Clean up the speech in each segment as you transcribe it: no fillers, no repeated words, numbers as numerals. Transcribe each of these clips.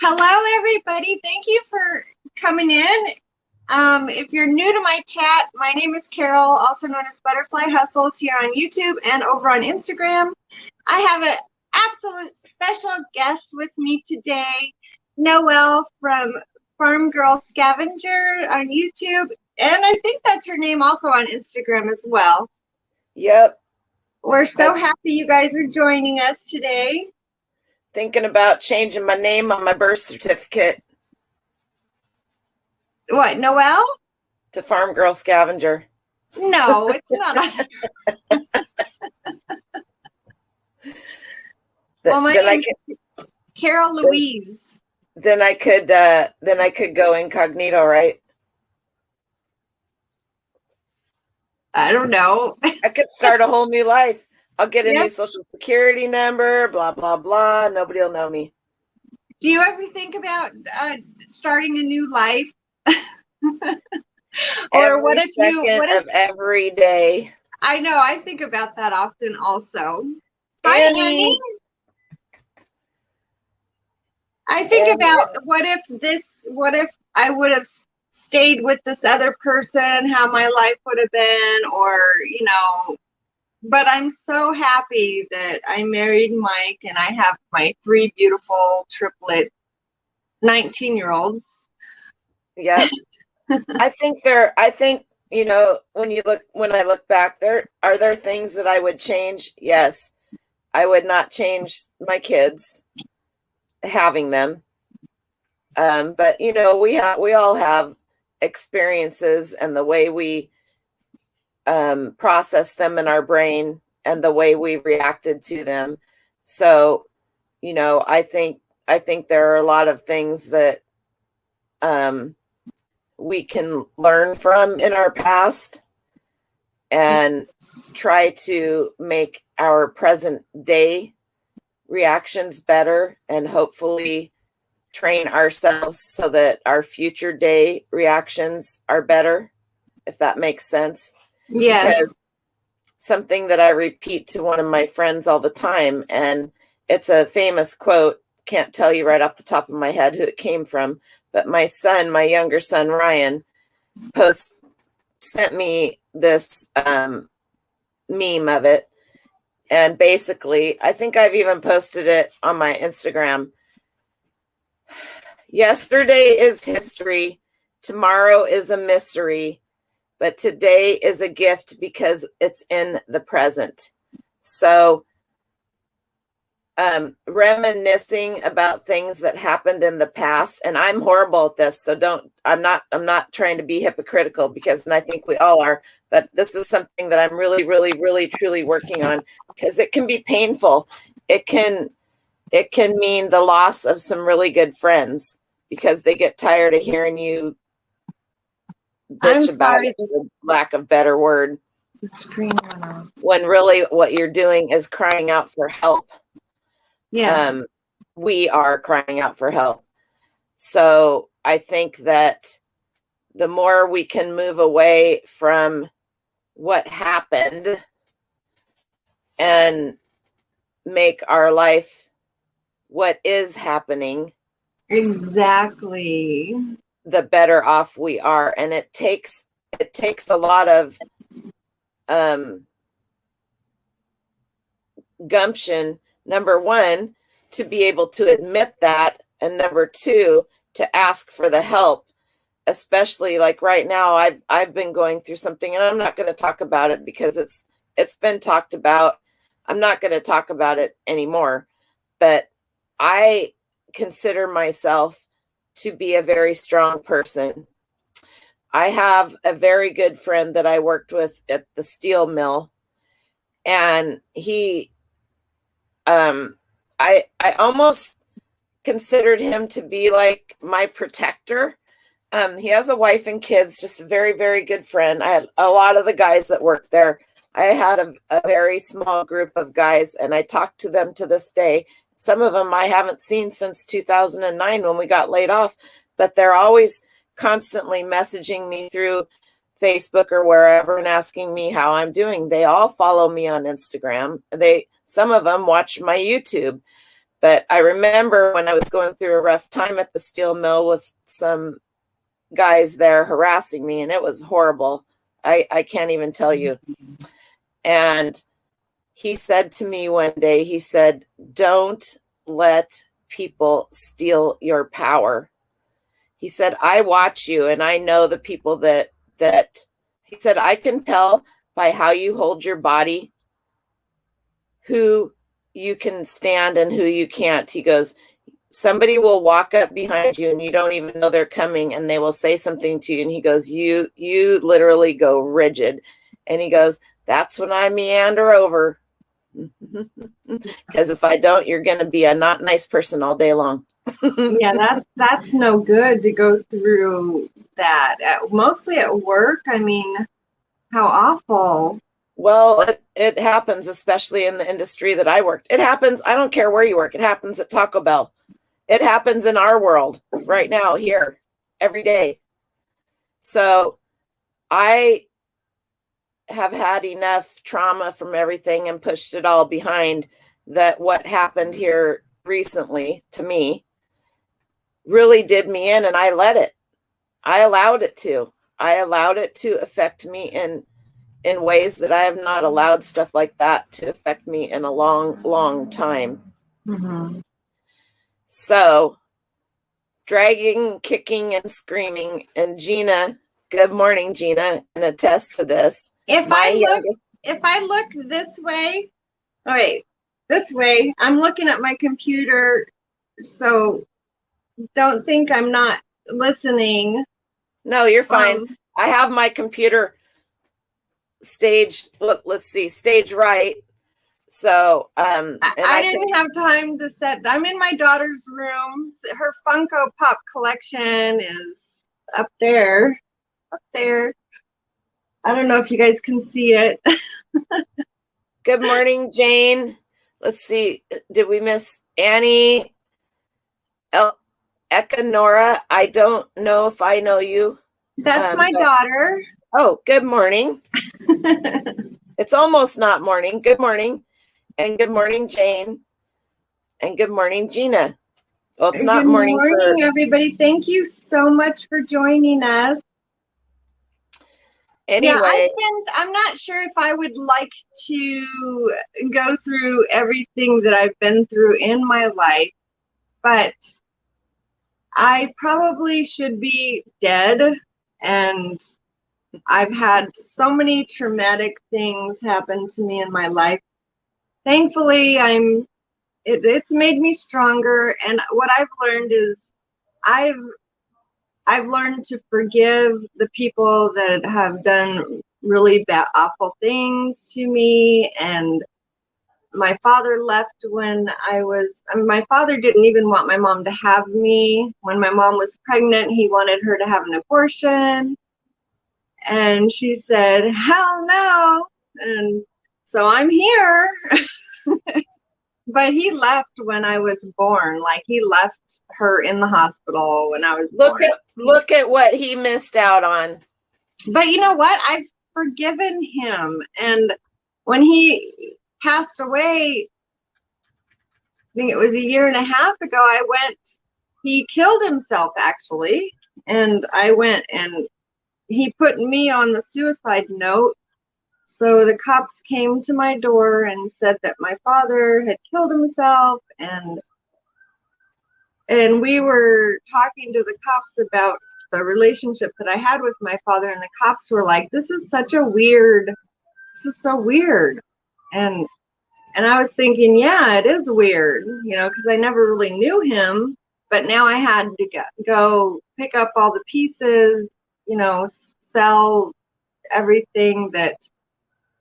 Hello, everybody. Thank you for coming in. If you're new to my chat, my name is Carol, also known as Butterfly Hustles here on YouTube and over on Instagram. I have an absolute special guest with me today, Noel from Farm Girl Scavenger on YouTube. And I think that's her name also on Instagram as well. Yep. We're so happy you guys are joining us today. Thinking about changing my name on my birth certificate. What, Noel? To Farm Girl Scavenger. No, it's not. Well, my name's Carol Louise. Then I could go incognito, right? I don't know. I could start a whole new life. I'll get a new social security number, blah, blah, blah. Nobody will know me. Do you ever think about starting a new life? Or what if every day? I know, I think about that often also. Hi, Annie. I think about what if I would have stayed with this other person, how my life would have been, or, but I'm so happy that I married Mike and I have my 3 beautiful triplet 19-year-olds. Yeah. I think when I look back, are there things that I would change? Yes. I would not change my kids having them. But we all have experiences and the way we process them in our brain and the way we reacted to them. So, I think there are a lot of things that we can learn from in our past and try to make our present day reactions better and hopefully train ourselves so that our future day reactions are better, if that makes sense. Yes. Because something that I repeat to one of my friends all the time, and it's a famous quote, can't tell you right off the top of my head who it came from, but my younger son, Ryan, sent me this meme of it. And basically, I think I've even posted it on my Instagram. Yesterday is history. Tomorrow is a mystery. But today is a gift because it's in the present. So reminiscing about things that happened in the past, and I'm horrible at this, so I'm not trying to be hypocritical, because I think we all are, but this is something that I'm really, really, really, truly working on, because it can be painful. It can mean the loss of some really good friends because they get tired of hearing you bitch about it, for lack of better word. The screen went off. When really what you're doing is crying out for help. Yes. We are crying out for help. So I think that the more we can move away from what happened and make our life what is happening, exactly, the better off we are. And it takes a lot of gumption, number one, to be able to admit that, and number two, to ask for the help. Especially like right now, I've been going through something, and I'm not going to talk about it because it's been talked about. I'm not going to talk about it anymore. But I consider myself to be a very strong person. I have a very good friend that I worked with at the steel mill, and he, I almost considered him to be like my protector. He has a wife and kids, just a very, very good friend. I had a lot of the guys that worked there. I had a very small group of guys, and I talk to them to this day. Some of them I haven't seen since 2009 when we got laid off, but they're always constantly messaging me through Facebook or wherever and asking me how I'm doing. They all follow me on Instagram. Some of them watch my YouTube, But I remember when I was going through a rough time at the steel mill with some guys there harassing me, and it was horrible. I can't even tell you. And he said to me one day, he said, don't let people steal your power. He said, I watch you and I know the people that he said, I can tell by how you hold your body who you can stand and who you can't. He goes, somebody will walk up behind you and you don't even know they're coming, and they will say something to you. And he goes, you literally go rigid. And he goes, that's when I meander over. Because if I don't, you're going to be a not nice person all day long. Yeah, that's no good to go through that. Mostly at work. I mean, how awful. Well, it happens, especially in the industry that I worked. It happens. I don't care where you work. It happens at Taco Bell. It happens in our world right now, here, every day. So I have had enough trauma from everything and pushed it all behind, that what happened here recently to me really did me in, and I let it. I allowed it to. I allowed it to affect me in ways that I have not allowed stuff like that to affect me in a long, long time. Mm-hmm. So dragging, kicking, and screaming. And Gina, good morning, Gina, and attest to this. If I look this way, this way, I'm looking at my computer, so don't think I'm not listening. No, you're fine. I have my computer stage right. So I didn't have time to set. I'm in my daughter's room. Her Funko Pop collection is up there. I don't know if you guys can see it. Good morning, Jane. Let's see. Did we miss Annie? Ekanora? I don't know if I know you. That's my daughter. Oh, good morning. It's almost not morning. Good morning. And good morning, Jane. And good morning, Gina. Well, it's not morning. Good morning, everybody. Thank you so much for joining us. Anyway. Yeah, I'm not sure if I would like to go through everything that I've been through in my life, but I probably should be dead. And I've had so many traumatic things happen to me in my life. Thankfully, it's made me stronger. And what I've learned is I've learned to forgive the people that have done really bad, awful things to me. And my father left when my father didn't even want my mom to have me. When my mom was pregnant, he wanted her to have an abortion. And she said, hell no. And so I'm here. But he left when I was born. Like, he left her in the hospital when I was born. Look at what he missed out on. But you know what? I've forgiven him. And when he passed away, I think it was a year and a half ago, he killed himself, actually. And I went and he put me on the suicide note. So the cops came to my door and said that my father had killed himself, and we were talking to the cops about the relationship that I had with my father, and the cops were like, this is so weird. And I was thinking, yeah, it is weird, because I never really knew him, but now I had to go pick up all the pieces, sell everything that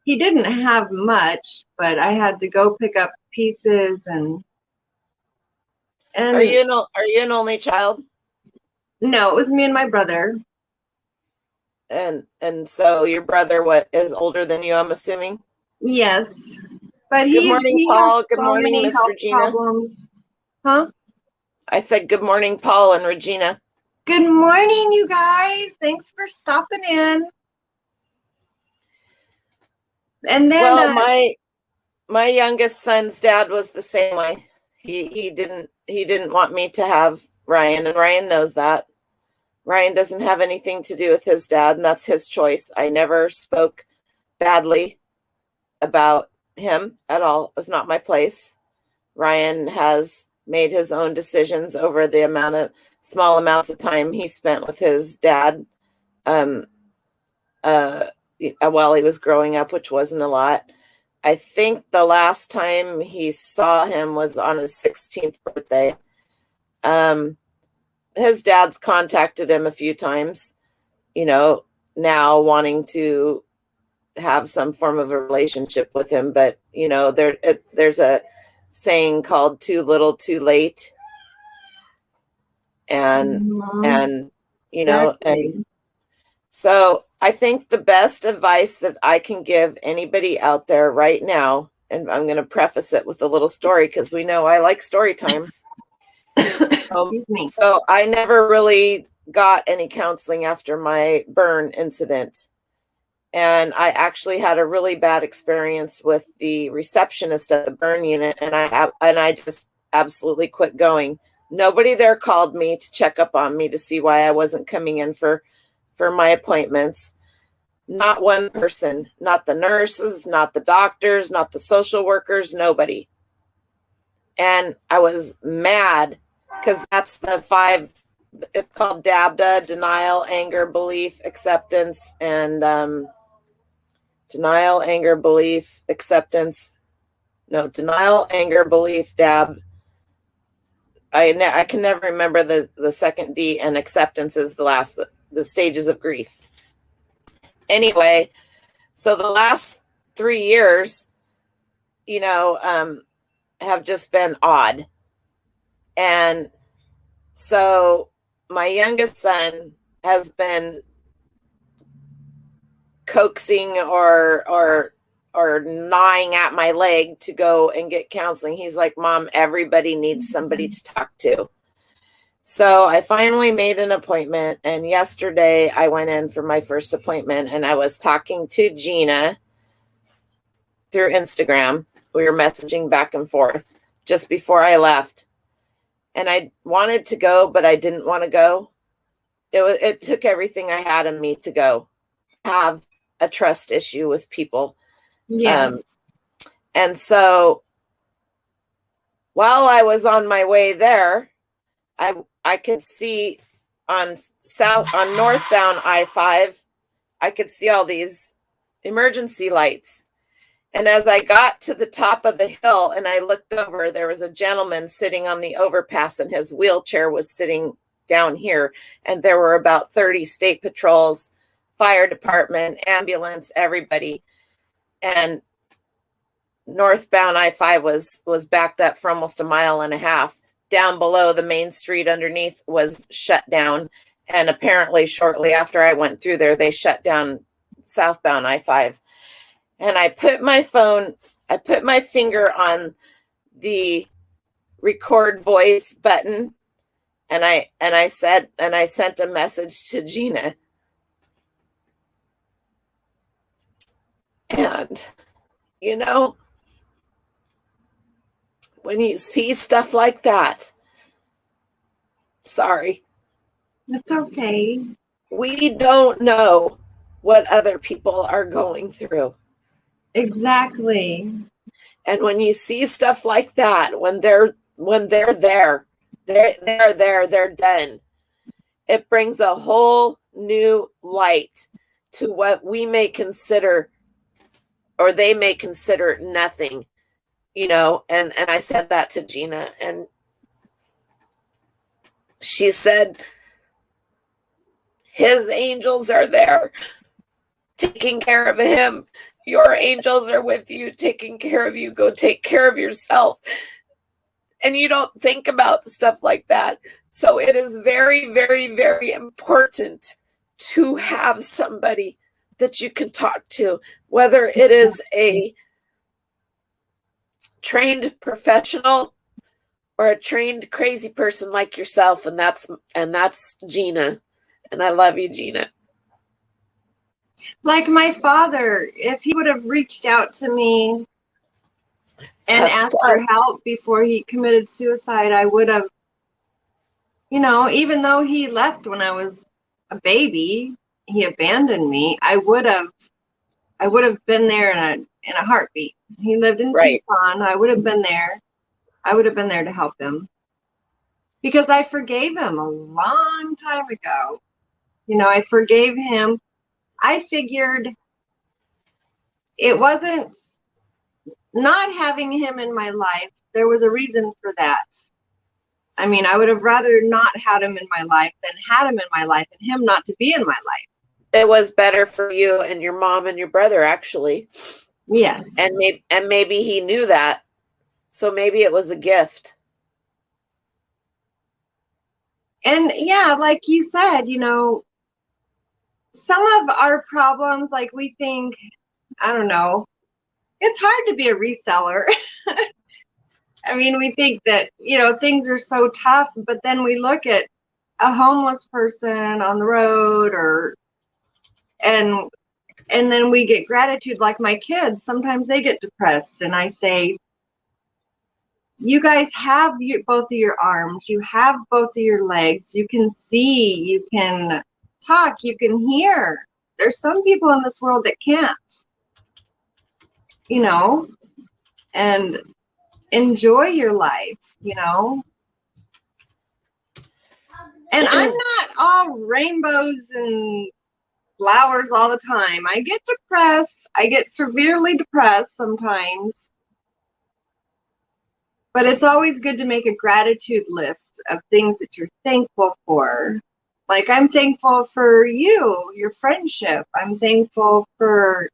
he didn't have much, but I had to go pick up pieces and Are you an only child? No, it was me and my brother. And so your brother, is older than you, I'm assuming? Yes. But good morning, Paul. Good morning, Miss Regina. Problems. Huh? I said good morning, Paul and Regina. Good morning, you guys. Thanks for stopping in. And then my youngest son's dad was the same way. He didn't want me to have Ryan, and Ryan knows that. Ryan doesn't have anything to do with his dad, and that's his choice. I never spoke badly about him at all. It was not my place. Ryan has made his own decisions over the small amounts of time he spent with his dad while he was growing up, which wasn't a lot. I think the last time he saw him was on his 16th birthday. His dad's contacted him a few times, now wanting to have some form of a relationship with him. But, there's a saying called too little, too late. And, Exactly. and so I think the best advice that I can give anybody out there right now, and I'm going to preface it with a little story because we know I like story time. Excuse me. So I never really got any counseling after my burn incident. And I actually had a really bad experience with the receptionist at the burn unit, and I just absolutely quit going. Nobody there called me to check up on me to see why I wasn't coming in for my appointments. Not one person, not the nurses, not the doctors, not the social workers, nobody. And I was mad because that's the 5, it's called DABDA, denial, anger, belief, acceptance, and denial, anger, belief, acceptance. No, denial, anger, belief, DAB. I can never remember the second D, and acceptance is the stages of grief. Anyway, so the last 3 years, have just been odd. And so my youngest son has been coaxing or gnawing at my leg to go and get counseling. He's like, Mom, everybody needs somebody to talk to. So I finally made an appointment, and yesterday I went in for my first appointment, and I was talking to Gina through Instagram. We were messaging back and forth just before I left, and I wanted to go, but I didn't want to go. It took everything I had in me to go. Have a trust issue with people. Yes. And so while I was on my way there, I could see on northbound I-5, I could see all these emergency lights. And as I got to the top of the hill and I looked over, there was a gentleman sitting on the overpass, and his wheelchair was sitting down here. And there were about 30 state patrols, fire department, ambulance, everybody. And northbound I-5 was backed up for almost a mile and a half. Down below, the main street underneath was shut down. And apparently shortly after I went through there, they shut down southbound I-5. And I put my finger on the record voice button, and I sent a message to Gina. And when you see stuff like that, sorry. It's okay. We don't know what other people are going through. Exactly. And when you see stuff like that, when they're there, they're done. It brings a whole new light to what we may consider, or they may consider, nothing. And I said that to Gina, and she said, his angels are there taking care of him. Your angels are with you, taking care of you. Go take care of yourself. And you don't think about stuff like that. So it is very, very, very important to have somebody that you can talk to, whether it is a trained professional or a trained crazy person like yourself. And that's Gina. And I love you, Gina. Like my father, if he would have reached out to me and That's asked for tough. help before he committed suicide, I would have, even though he left when I was a baby, he abandoned me. I would have been there in a heartbeat. He lived in Right. Tucson. I would have been there. I would have been there to help him because I forgave him a long time ago. I forgave him. I figured it wasn't not having him in my life. There was a reason for that. I mean, I would have rather not had him in my life than had him in my life and him not to be in my life. It was better for you and your mom and your brother, actually. Yes. And maybe he knew that. So maybe it was a gift. And yeah, like you said, some of our problems, like we think, I don't know, it's hard to be a reseller. I mean, we think that, things are so tough, but then we look at a homeless person on the road and then we get gratitude. Like my kids, sometimes they get depressed and I say, you guys have both of your arms, you have both of your legs, you can see, you can talk, you can hear. There's some people in this world that can't, and enjoy your life, And I'm not all rainbows and flowers all the time. I get depressed. I get severely depressed sometimes. But it's always good to make a gratitude list of things that you're thankful for. Like I'm thankful for you, your friendship. I'm thankful for,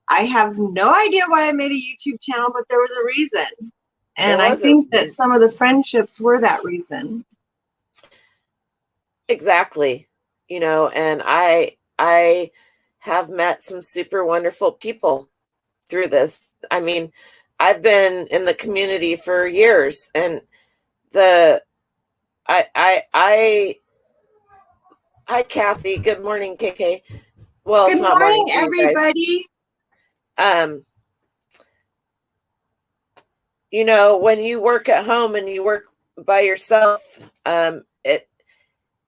I have no idea why I made a YouTube channel, but there was a reason. And I think that some of the friendships were that reason. Exactly. And I have met some super wonderful people through this. I mean, I've been in the community for years, and hi Kathy. Good morning, KK. Well, it's not morning for you guys. Everybody. When you work at home and you work by yourself,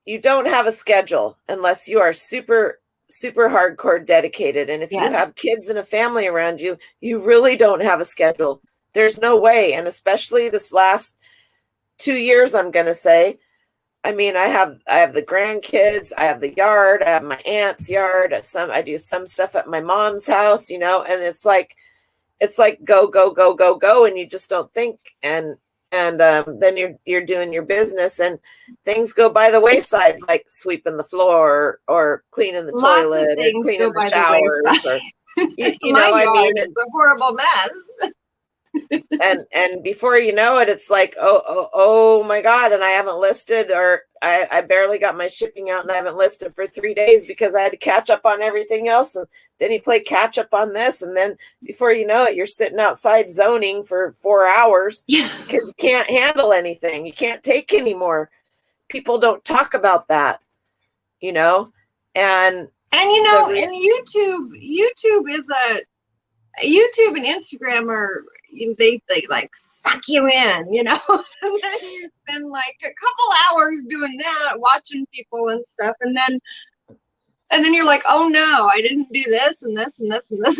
you don't have a schedule unless you are super hardcore dedicated. And if you have kids and a family around you, you really don't have a schedule. There's no way. And especially this last 2 years, I'm going to say, I mean, I have the grandkids, I have the yard, I have my aunt's yard, I do some stuff at my mom's house, and it's like go, go, go, go, go. And you just don't think. And then you're doing your business and things go by the wayside, like sweeping the floor or cleaning the toilet or cleaning the showers or I mean, it's a horrible mess. and before you know it, it's like, oh my God. And I haven't listed, or I barely got my shipping out and I haven't listed for 3 days because I had to catch up on everything else. And then you play catch up on this. And then before you know it, you're sitting outside zoning for 4 hours because you can't handle anything. You can't take anymore. People don't talk about that, and and YouTube is YouTube and Instagram are, they like suck you in, and then you spend like a couple hours doing that, watching people and stuff, and then you're like, oh no, I didn't do this and this and this and this.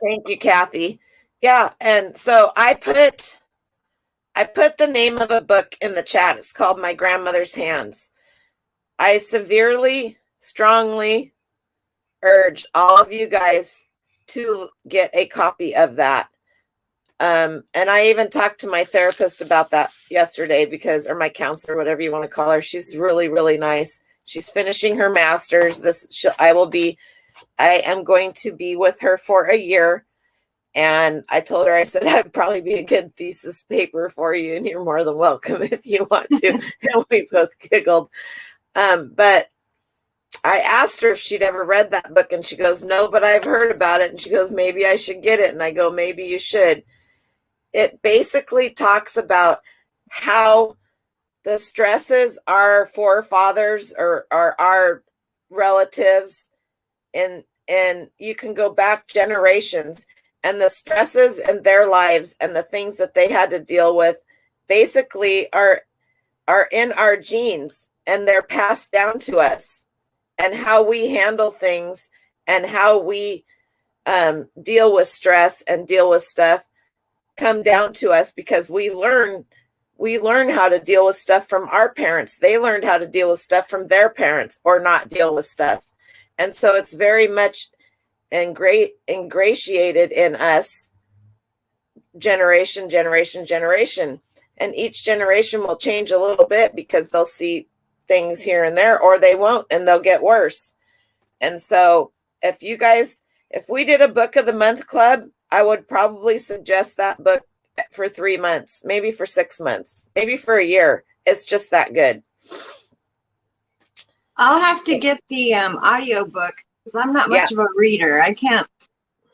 Thank you, Kathy. Yeah, and so I put the name of a book in the chat. It's called My Grandmother's Hands. I severely, strongly urge all of you guys to get a copy of that. And I even talked to my therapist about that yesterday or my counselor, whatever you want to call her. She's really, really nice. She's finishing her master's. I am going to be with her for a year. And I told her, I said, I'd probably be a good thesis paper for you. And you're more than welcome if you want to. And we both giggled. But I asked her if she'd ever read that book, and she goes, no, but I've heard about it. And she goes, maybe I should get it. And I go, maybe you should. It basically talks about how the stresses our forefathers or our relatives in and you can go back generations, and the stresses in their lives and the things that they had to deal with basically are in our genes, and they're passed down to us, and how we handle things and how we deal with stress and deal with stuff come down to us, because we learn how to deal with stuff from our parents. They learned how to deal with stuff from their parents, or not deal with stuff. And so it's very much ingratiated in us, generation. And each generation will change a little bit, because they'll see things here and there, or they won't, and they'll get worse. And so if we did a book of the month club, I would probably suggest that book for 3 months, maybe for 6 months, maybe for a year. It's just that good. I'll have to get the audio book, because I'm not much of a reader. I can't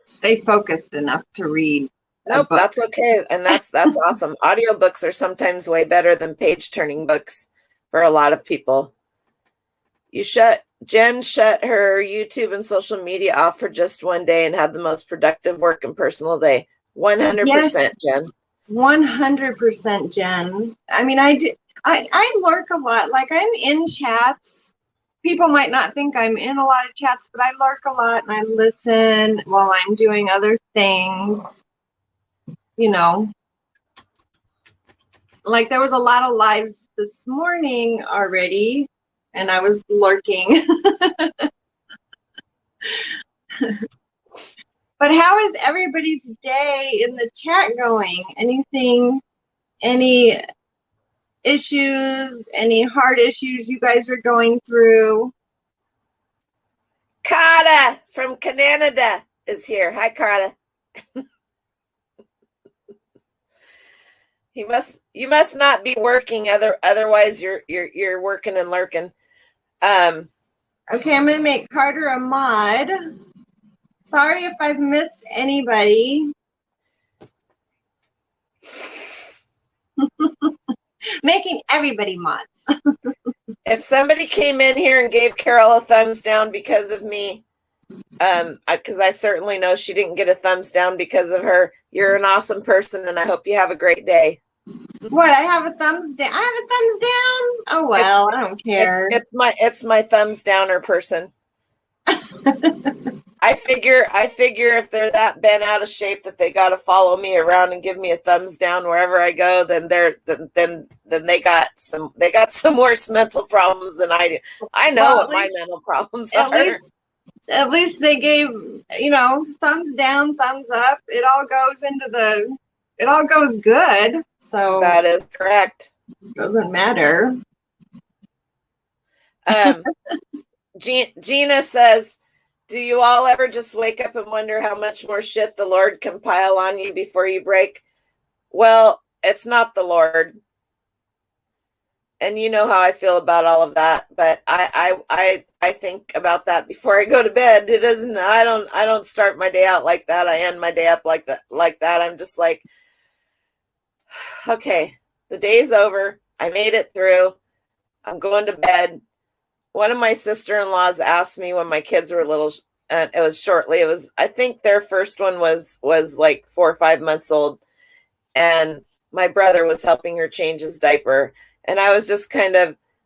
stay focused enough to read. Nope, that's okay. And that's awesome. Audiobooks are sometimes way better than page turning books for a lot of people. Jen shut her YouTube and social media off for just one day and had the most productive work and personal day. 100%, yes, Jen. 100%, Jen. I mean, I lurk a lot. Like, I'm in chats. People might not think I'm in a lot of chats, but I lurk a lot, and I listen while I'm doing other things. You know, like there was a lot of lives this morning already, and I was lurking. But how is everybody's day in the chat going? Any issues, any hard issues you guys are going through? Carla from Canada is here. Hi, Carla. You must not be working, otherwise you're working and lurking. Okay, I'm gonna make Carter a mod. Sorry if I've missed anybody. Making everybody mods. If somebody came in here and gave Carol a thumbs down because of me, because I certainly know she didn't get a thumbs down because of her, you're an awesome person, and I hope you have a great day. What? I have a thumbs down. I have a thumbs down. Oh well, I don't care. It's my thumbs downer person. I figure if they're that bent out of shape that they got to follow me around and give me a thumbs down wherever I go, then they got some worse mental problems than I do. I know what my mental problems are. At least they gave, thumbs down, thumbs up. It all goes good. So that is correct. Doesn't matter. Gina says, do you all ever just wake up and wonder how much more shit the Lord can pile on you before you break? Well, it's not the Lord. And you know how I feel about all of that, but I think about that before I go to bed. It isn't, I don't start my day out like that. I end my day up like that. I'm just like, okay, the day's over. I made it through. I'm going to bed. One of my sister-in-laws asked me when my kids were little, and I think their first one was like 4 or 5 months old, and my brother was helping her change his diaper. And I was just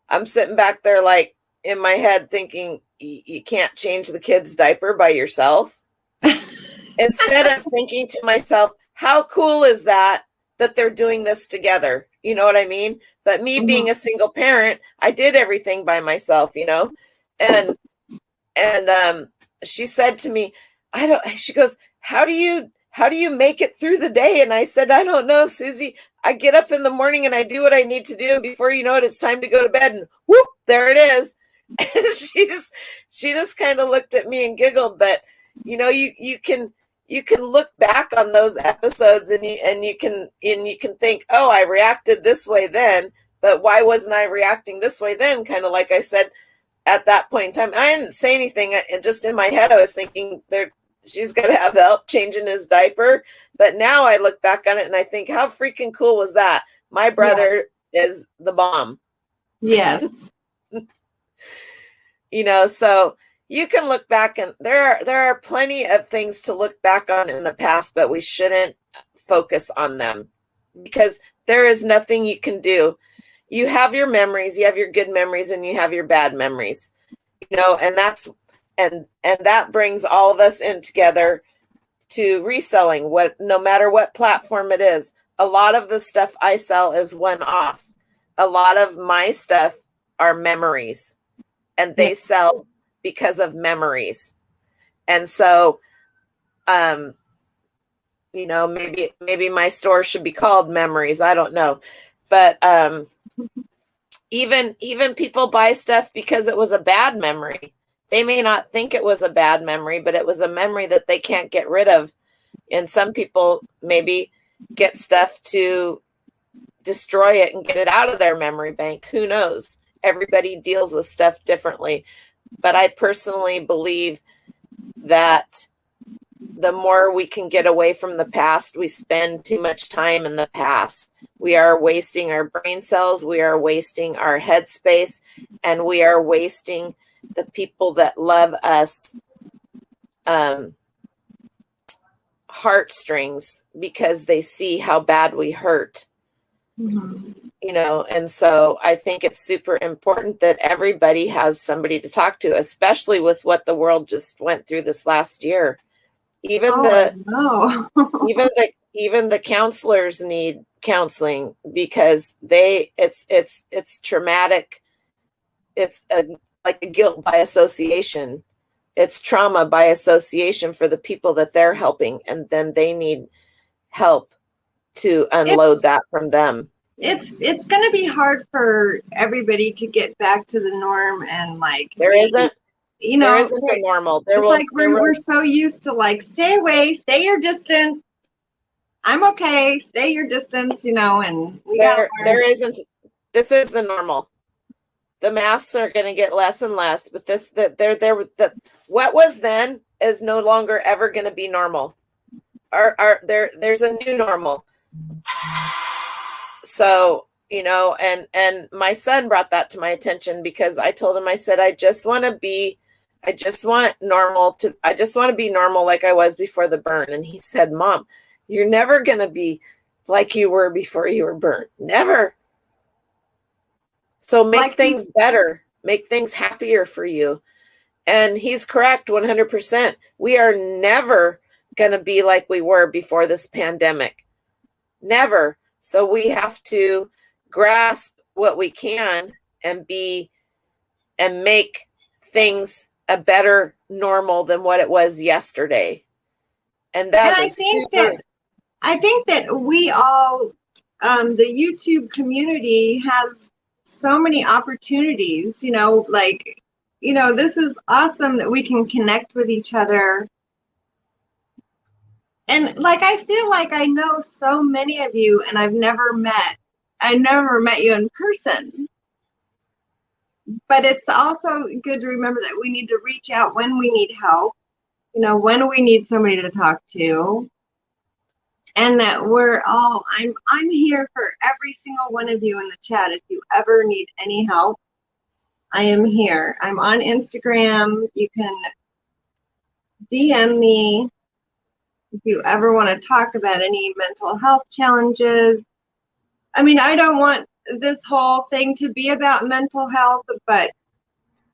I'm sitting back there like in my head thinking, you can't change the kid's diaper by yourself. Instead of thinking to myself, how cool is that they're doing this together? You know what I mean? But me being a single parent, I did everything by myself, and she said to me, she goes, how do you make it through the day? And I said, I don't know, Susie. I get up in the morning and I do what I need to do. And before you know it, it's time to go to bed. And whoop, there it is. And she just kind of looked at me and giggled. But, you can look back on those episodes and you can think, oh, I reacted this way then, but why wasn't I reacting this way then? Kind of like I said at that point in time. I didn't say anything. Just in my head, I was thinking she's got to have help changing his diaper. But now I look back on it and I think, how freaking cool was that? My brother is the bomb. Yes. So you can look back, and there are plenty of things to look back on in the past, but we shouldn't focus on them because there is nothing you can do. You have your memories, you have your good memories, and you have your bad memories, and that brings all of us in together to reselling, no matter what platform it is. A lot of the stuff I sell is one-off. A lot of my stuff are memories, and they sell because of memories. And so, maybe my store should be called Memories. I don't know. But even people buy stuff because it was a bad memory. They may not think it was a bad memory, but it was a memory that they can't get rid of. And some people maybe get stuff to destroy it and get it out of their memory bank. Who knows? Everybody deals with stuff differently. But I personally believe that the more we can get away from the past, we spend too much time in the past. We are wasting our brain cells, we are wasting our headspace, and we are wasting the people that love us heartstrings because they see how bad we hurt. And so I think it's super important that everybody has somebody to talk to, especially with what the world just went through this last year. Even even the counselors need counseling because it's traumatic. It's like a guilt by association. It's trauma by association for the people that they're helping, and then they need help to unload that from them. It's going to be hard for everybody to get back to the norm, and there isn't a normal. We're so used to stay away, stay your distance. I'm okay, stay your distance, and there isn't. This is the normal. The masks are going to get less and less, but what was then is no longer ever going to be normal. There's a new normal. So, and my son brought that to my attention because I told him, I said, I just want to be normal like I was before the burn. And he said, Mom, you're never going to be like you were before you were burnt. Never. So make things better, make things happier for you. And he's correct 100%. We are never going to be like we were before this pandemic. Never. So we have to grasp what we can and make things a better normal than what it was yesterday. And I think that we all, the YouTube community has so many opportunities, this is awesome that we can connect with each other. And I feel like I know so many of you, and I never met you in person. But it's also good to remember that we need to reach out when we need help, when we need somebody to talk to. And that I'm here for every single one of you in the chat. If you ever need any help, I am here. I'm on Instagram. You can DM me if you ever want to talk about any mental health challenges. I mean, I don't want this whole thing to be about mental health, but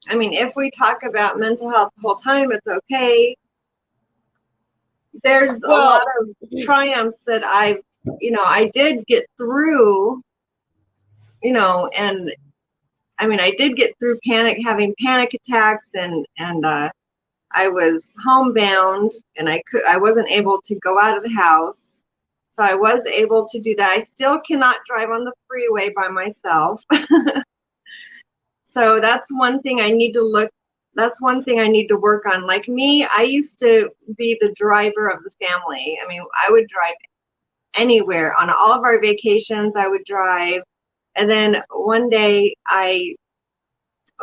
I mean, if we talk about mental health the whole time, it's okay. There's a lot of triumphs that I did get through, and I mean, I did get through having panic attacks, and I was homebound, and I wasn't able to go out of the house. So I was able to do that. I still cannot drive on the freeway by myself. So that's one thing I need to work on. Like me, I used to be the driver of the family. I mean, I would drive anywhere. On all of our vacations, I would drive. And then one day I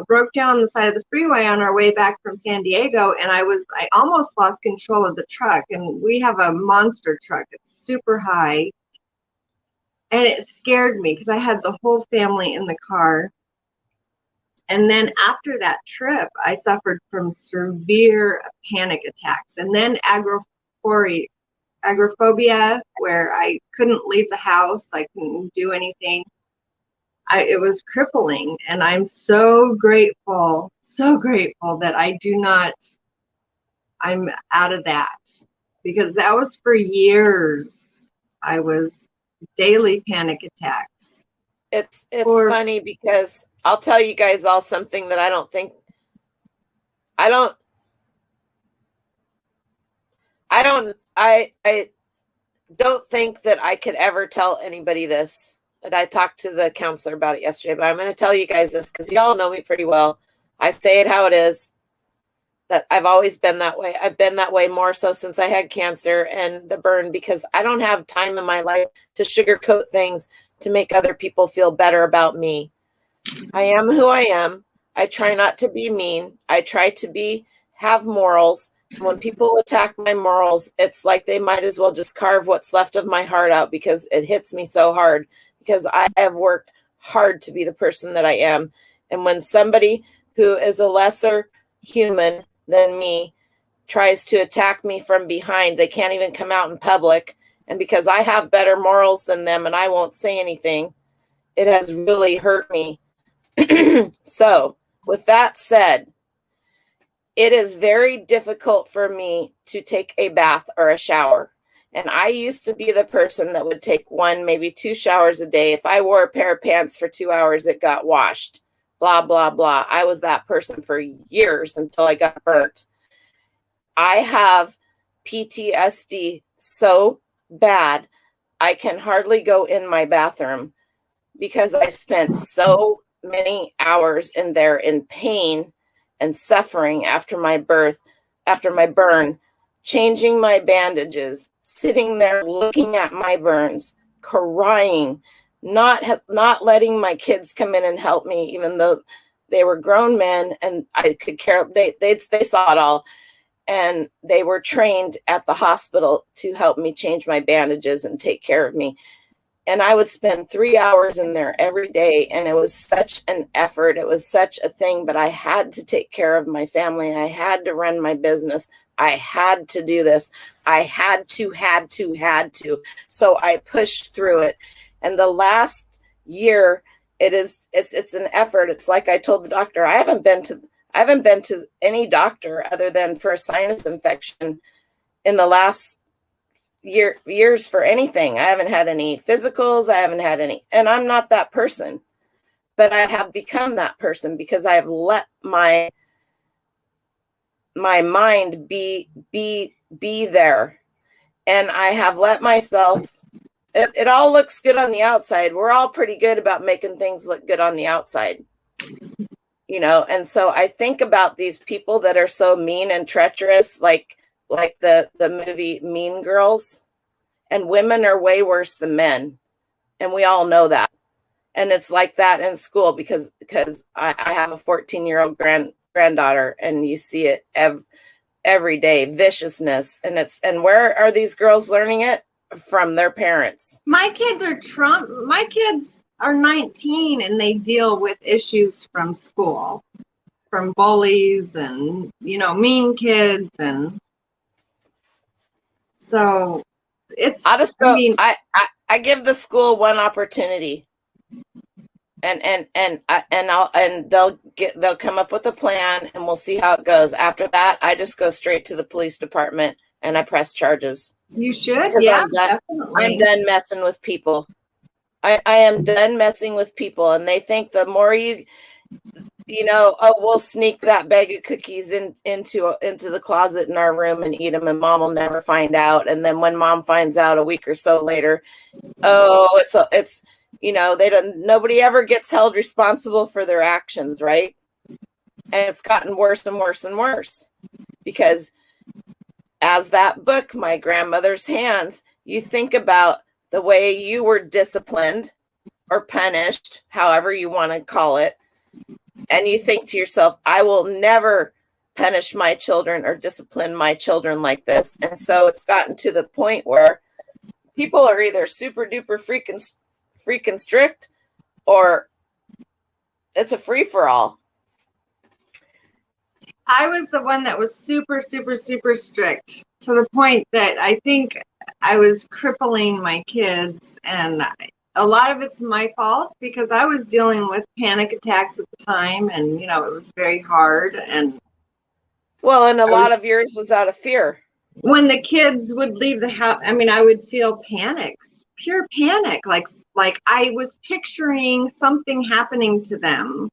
broke down on the side of the freeway on our way back from San Diego, and I almost lost control of the truck. And we have a monster truck. It's super high. And it scared me because I had the whole family in the car. And then after that trip, I suffered from severe panic attacks, and then agoraphobia, where I couldn't leave the house, I couldn't do anything. It was crippling, and I'm so grateful that I'm out of that, because that was for years. I was daily panic attacks. It's funny because I'll tell you guys all something that I don't think that I could ever tell anybody this. And I talked to the counselor about it yesterday, but I'm going to tell you guys this because y'all know me pretty well. I say it how it is, that I've always been that way. I've been that way more so since I had cancer and the burn, because I don't have time in my life to sugarcoat things to make other people feel better about me. I am who I am. I try not to be mean. I try to have morals. When people attack my morals, it's like they might as well just carve what's left of my heart out, because it hits me so hard, because I have worked hard to be the person that I am. And when somebody who is a lesser human than me tries to attack me from behind, they can't even come out in public. And because I have better morals than them and I won't say anything, it has really hurt me. So with that said, it is very difficult for me to take a bath or a shower. And I used to be the person that would take 1, maybe 2 showers a day. If I wore a pair of pants for 2 hours, it got washed, blah, blah, blah. I was that person for years until I got burnt. I have PTSD so bad, I can hardly go in my bathroom because I spent so many hours in there in pain and suffering after my burn, changing my bandages, sitting there looking at my burns, crying, not letting my kids come in and help me, even though they were grown men and I could care. They saw it all, and they were trained at the hospital to help me change my bandages and take care of me. And I would spend 3 hours in there every day. And it was such an effort. It was such a thing, but I had to take care of my family. I had to run my business. I had to do this. I had to. So I pushed through it. And the last year, it's an effort. It's like I told the doctor, I haven't been to any doctor other than for a sinus infection in the last years for anything. I haven't had any physicals. I haven't had any, and I'm not that person, but I have become that person because I have let my mind be there, and I have let myself. It all looks good on the outside. We're all pretty good about making things look good on the outside, and so I think about these people that are so mean and treacherous, like the movie Mean Girls, and women are way worse than men, and we all know that. And it's like that in school because I have a 14-year-old granddaughter, and you see it every day, viciousness. And where are these girls learning it? From their parents. My kids are 19, and they deal with issues from school, from bullies and mean kids, and so it's. I give the school one opportunity, and they'll come up with a plan, and we'll see how it goes. After that, I just go straight to the police department and I press charges. You should, yeah, definitely. I'm done messing with people. I am done messing with people, and they think the more we'll sneak that bag of cookies into the closet in our room and eat them, and mom will never find out. And then when mom finds out a week or so later, it's nobody ever gets held responsible for their actions, right? And it's gotten worse and worse and worse, because as that book, My Grandmother's Hands, you think about the way you were disciplined or punished, however you want to call it. And you think to yourself, I will never punish my children or discipline my children like this. And so it's gotten to the point where people are either super duper freaking strict, or it's a free for all. I was the one that was super, super, super strict to the point that I think I was crippling my kids. And a lot of it's my fault because I was dealing with panic attacks at the time. And, you know, it was very hard. And Well, and a lot of yours was out of fear. when the kids would leave the house, I mean, I would feel panic, pure panic. Like I was picturing something happening to them.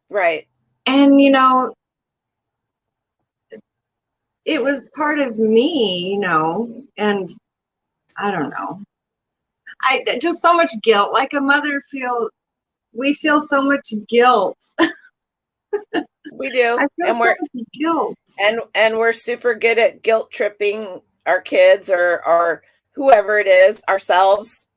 Right. And, you know, it was part of me, you know, and I don't know. I just so much guilt. Like a mother we feel so much guilt. We do. I feel And so much guilt. And we're super good at guilt tripping our kids or whoever it is, ourselves,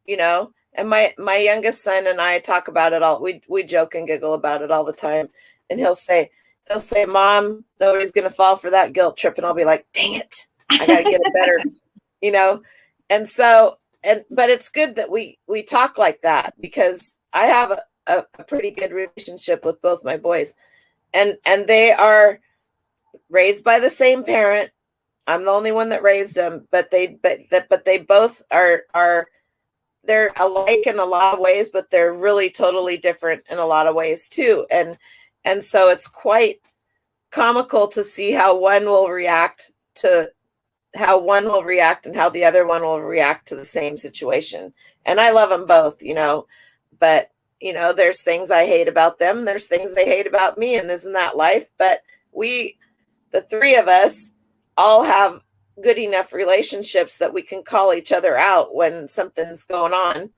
you know. And my youngest son and I talk about it all. We joke and giggle about it all the time. And he'll say, Mom, nobody's gonna fall for that guilt trip. And I'll be like, dang it, I gotta get it better, you know. And so but it's good that we talk like that, because I have a pretty good relationship with both my boys. And they are raised by the same parent. I'm the only one that raised them, but they both are they're alike in a lot of ways, but they're really totally different in a lot of ways too. And so it's quite comical to see how one will react and how the other one will react to the same situation. And I love them both, you know, but you know, there's things I hate about them. There's things they hate about me. And isn't that life? But the three of us, all have good enough relationships that we can call each other out when something's going on,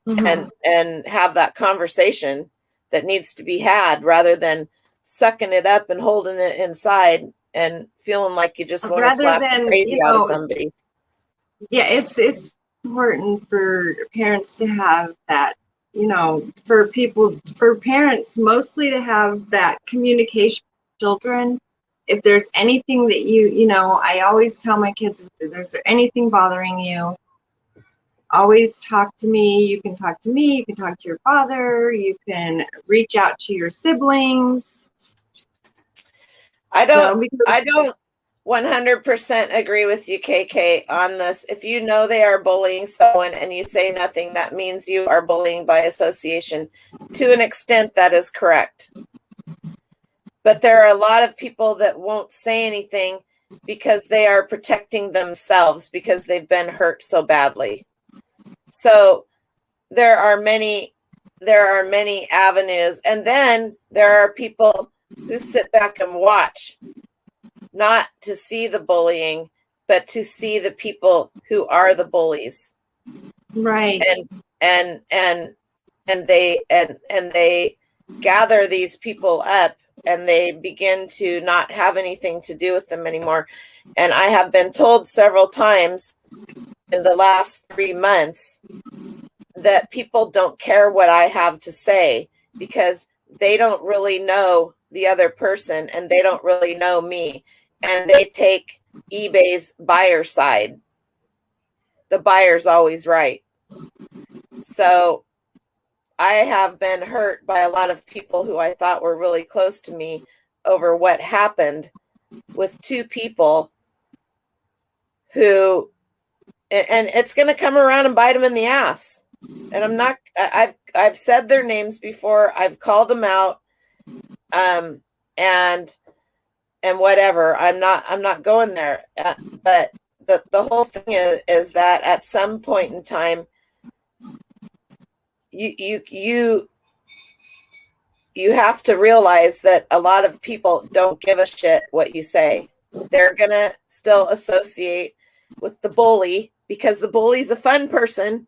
and have that conversation that needs to be had, rather than sucking it up and holding it inside and feeling like you just want to slap the crazy out of somebody. Yeah, it's important for parents to have that, you know, for parents mostly to have that communication with children. If there's anything that you know, I always tell my kids, if there's anything bothering you, always talk to me. You can talk to me, you can talk to your father, you can reach out to your siblings. I don't 100% agree with you, KK, on this. If you know they are bullying someone and you say nothing, that means you are bullying by association. To an extent, that is correct. But there are a lot of people that won't say anything because they are protecting themselves because they've been hurt so badly. So there are many avenues. And then there are people who sit back and watch, not to see the bullying, but to see the people who are the bullies. Right. And they gather these people up, and they begin to not have anything to do with them anymore. And I have been told several times in the last 3 months that people don't care what I have to say because they don't really know the other person and they don't really know me. And they take eBay's buyer side. The buyer's always right. So I have been hurt by a lot of people who I thought were really close to me over what happened with two people who, and it's going to come around and bite them in the ass. And I've said their names before. I've called them out. And whatever, I'm not going there. But the whole thing is that at some point in time, you have to realize that a lot of people don't give a shit what you say. They're gonna still associate with the bully because the bully's a fun person,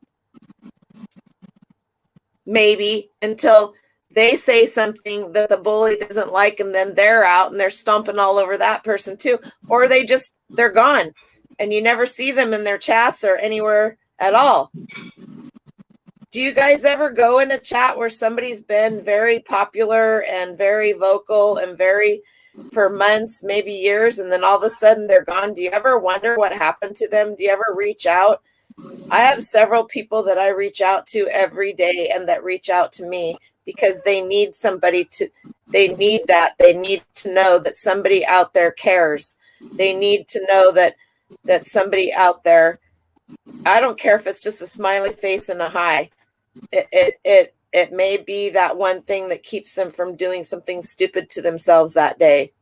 maybe until they say something that the bully doesn't like, and then they're out and they're stomping all over that person too, or they're gone and you never see them in their chats or anywhere at all. Do you guys ever go in a chat where somebody's been very popular and very vocal and for months, maybe years, and then all of a sudden they're gone? Do you ever wonder what happened to them? Do you ever reach out? I have several people that I reach out to every day and that reach out to me because they need somebody They need that. They need to know that somebody out there cares. They need to know that somebody out there, I don't care if it's just a smiley face and a hi. It may be that one thing that keeps them from doing something stupid to themselves that day.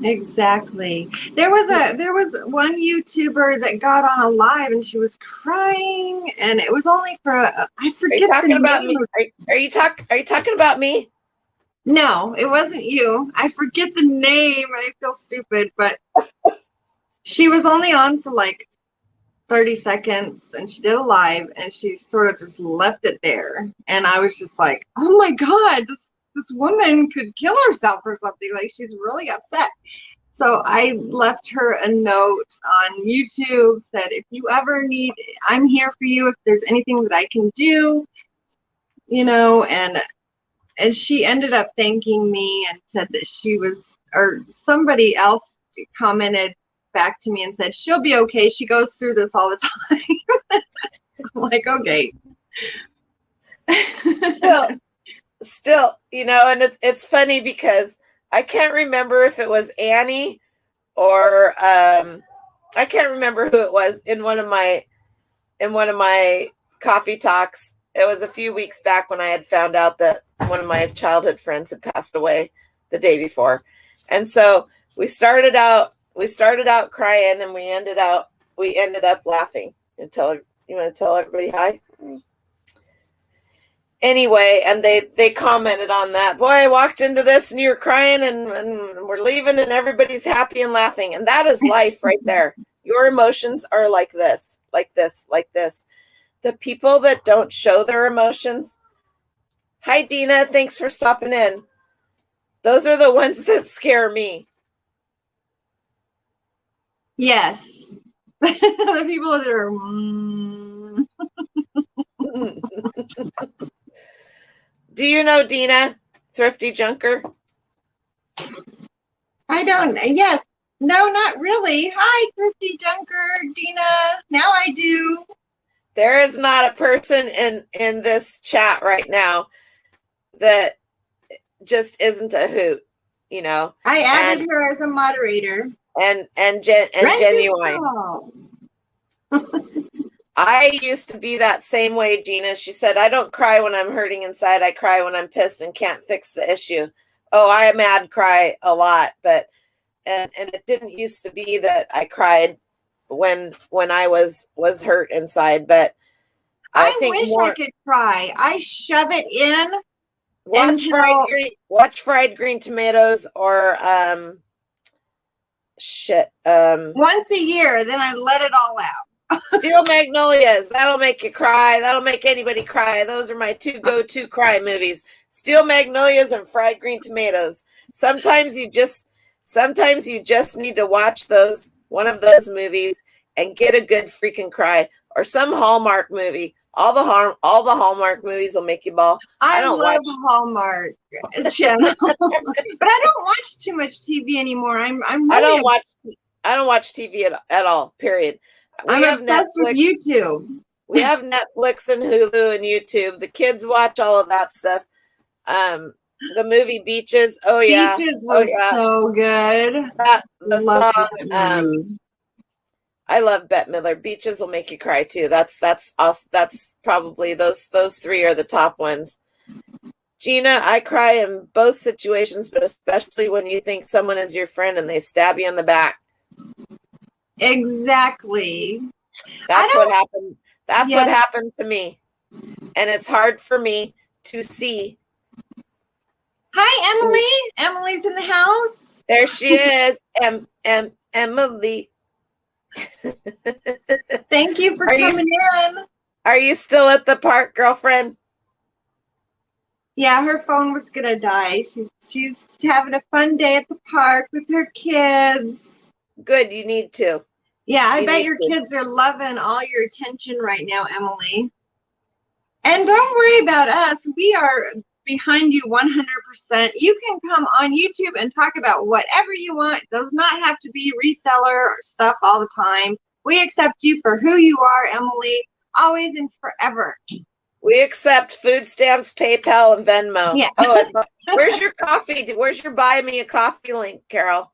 Exactly. There was one YouTuber that got on a live and she was crying, and it was only for I forget Are you talking the about name. me? Are you talking about me? No, it wasn't you. I forget the name. I feel stupid, but she was only on for like 30 seconds and she did a live and she sort of just left it there. And I was just like, oh my God, this woman could kill herself or something. Like, she's really upset. So I left her a note on YouTube, said, if you ever need, I'm here for you. If there's anything that I can do, and she ended up thanking me and said that she was, or somebody else commented back to me and said, she'll be okay. She goes through this all the time. I'm like, okay. Still, and it's funny because I can't remember if it was Annie or I can't remember who it was in one of my coffee talks. It was a few weeks back when I had found out that one of my childhood friends had passed away the day before. And so we started out crying and we ended up laughing. You want to tell everybody hi? Anyway, and they commented on that. Boy, I walked into this and you're crying and we're leaving and everybody's happy and laughing. And that is life right there. Your emotions are like this, like this, like this. The people that don't show their emotions. Hi, Dina. Thanks for stopping in. Those are the ones that scare me. Yes. The people that are... Do you know Dina, Thrifty Junker? I don't. Yes. No, not really. Hi, Thrifty Junker, Dina. Now I do. There is not a person in this chat right now that just isn't a hoot, I added her as a moderator. And genuine. I used to be that same way, Gina. She said, I don't cry when I'm hurting inside. I cry when I'm pissed and can't fix the issue. Oh, I mad cry a lot, but and it didn't used to be that I cried when I was hurt inside, but I think wish I could cry. I shove it in. Watch fried green tomatoes or once a year, then I let it all out. Steel Magnolias. That'll make you cry. That'll make anybody cry. Those are my two go-to cry movies. Steel Magnolias and fried green tomatoes. Sometimes you just need to watch one of those movies and get a good freaking cry, or some Hallmark movie. All the Hallmark movies will make you bawl. I love Hallmark channel, but I don't watch too much TV anymore. I don't watch TV at all. Period. I'm obsessed with YouTube. We have Netflix and Hulu and YouTube. The kids watch all of that stuff. The movie Beaches. Oh yeah, Beaches was so good. The song. I love Bette Midler. Beaches will make you cry too. That's probably those three are the top ones. Gina, I cry in both situations, but especially when you think someone is your friend and they stab you in the back. Exactly. That's what happened. That's what happened to me. And it's hard for me to see. Hi, Emily. Emily's in the house. There she is. Emily. Thank you for coming in. Are you still at the park, girlfriend? Yeah, her phone was gonna die. She's having a fun day at the park with her kids. Good, you need to. Yeah, I bet your kids are loving all your attention right now, Emily. And don't worry about us. We are behind you 100%. You can come on YouTube and talk about whatever you want. It does not have to be reseller stuff all the time. We accept you for who you are, Emily, always and forever. We accept food stamps, PayPal, and Venmo. Yeah. Oh, where's your coffee? Where's your buy me a coffee link, Carol?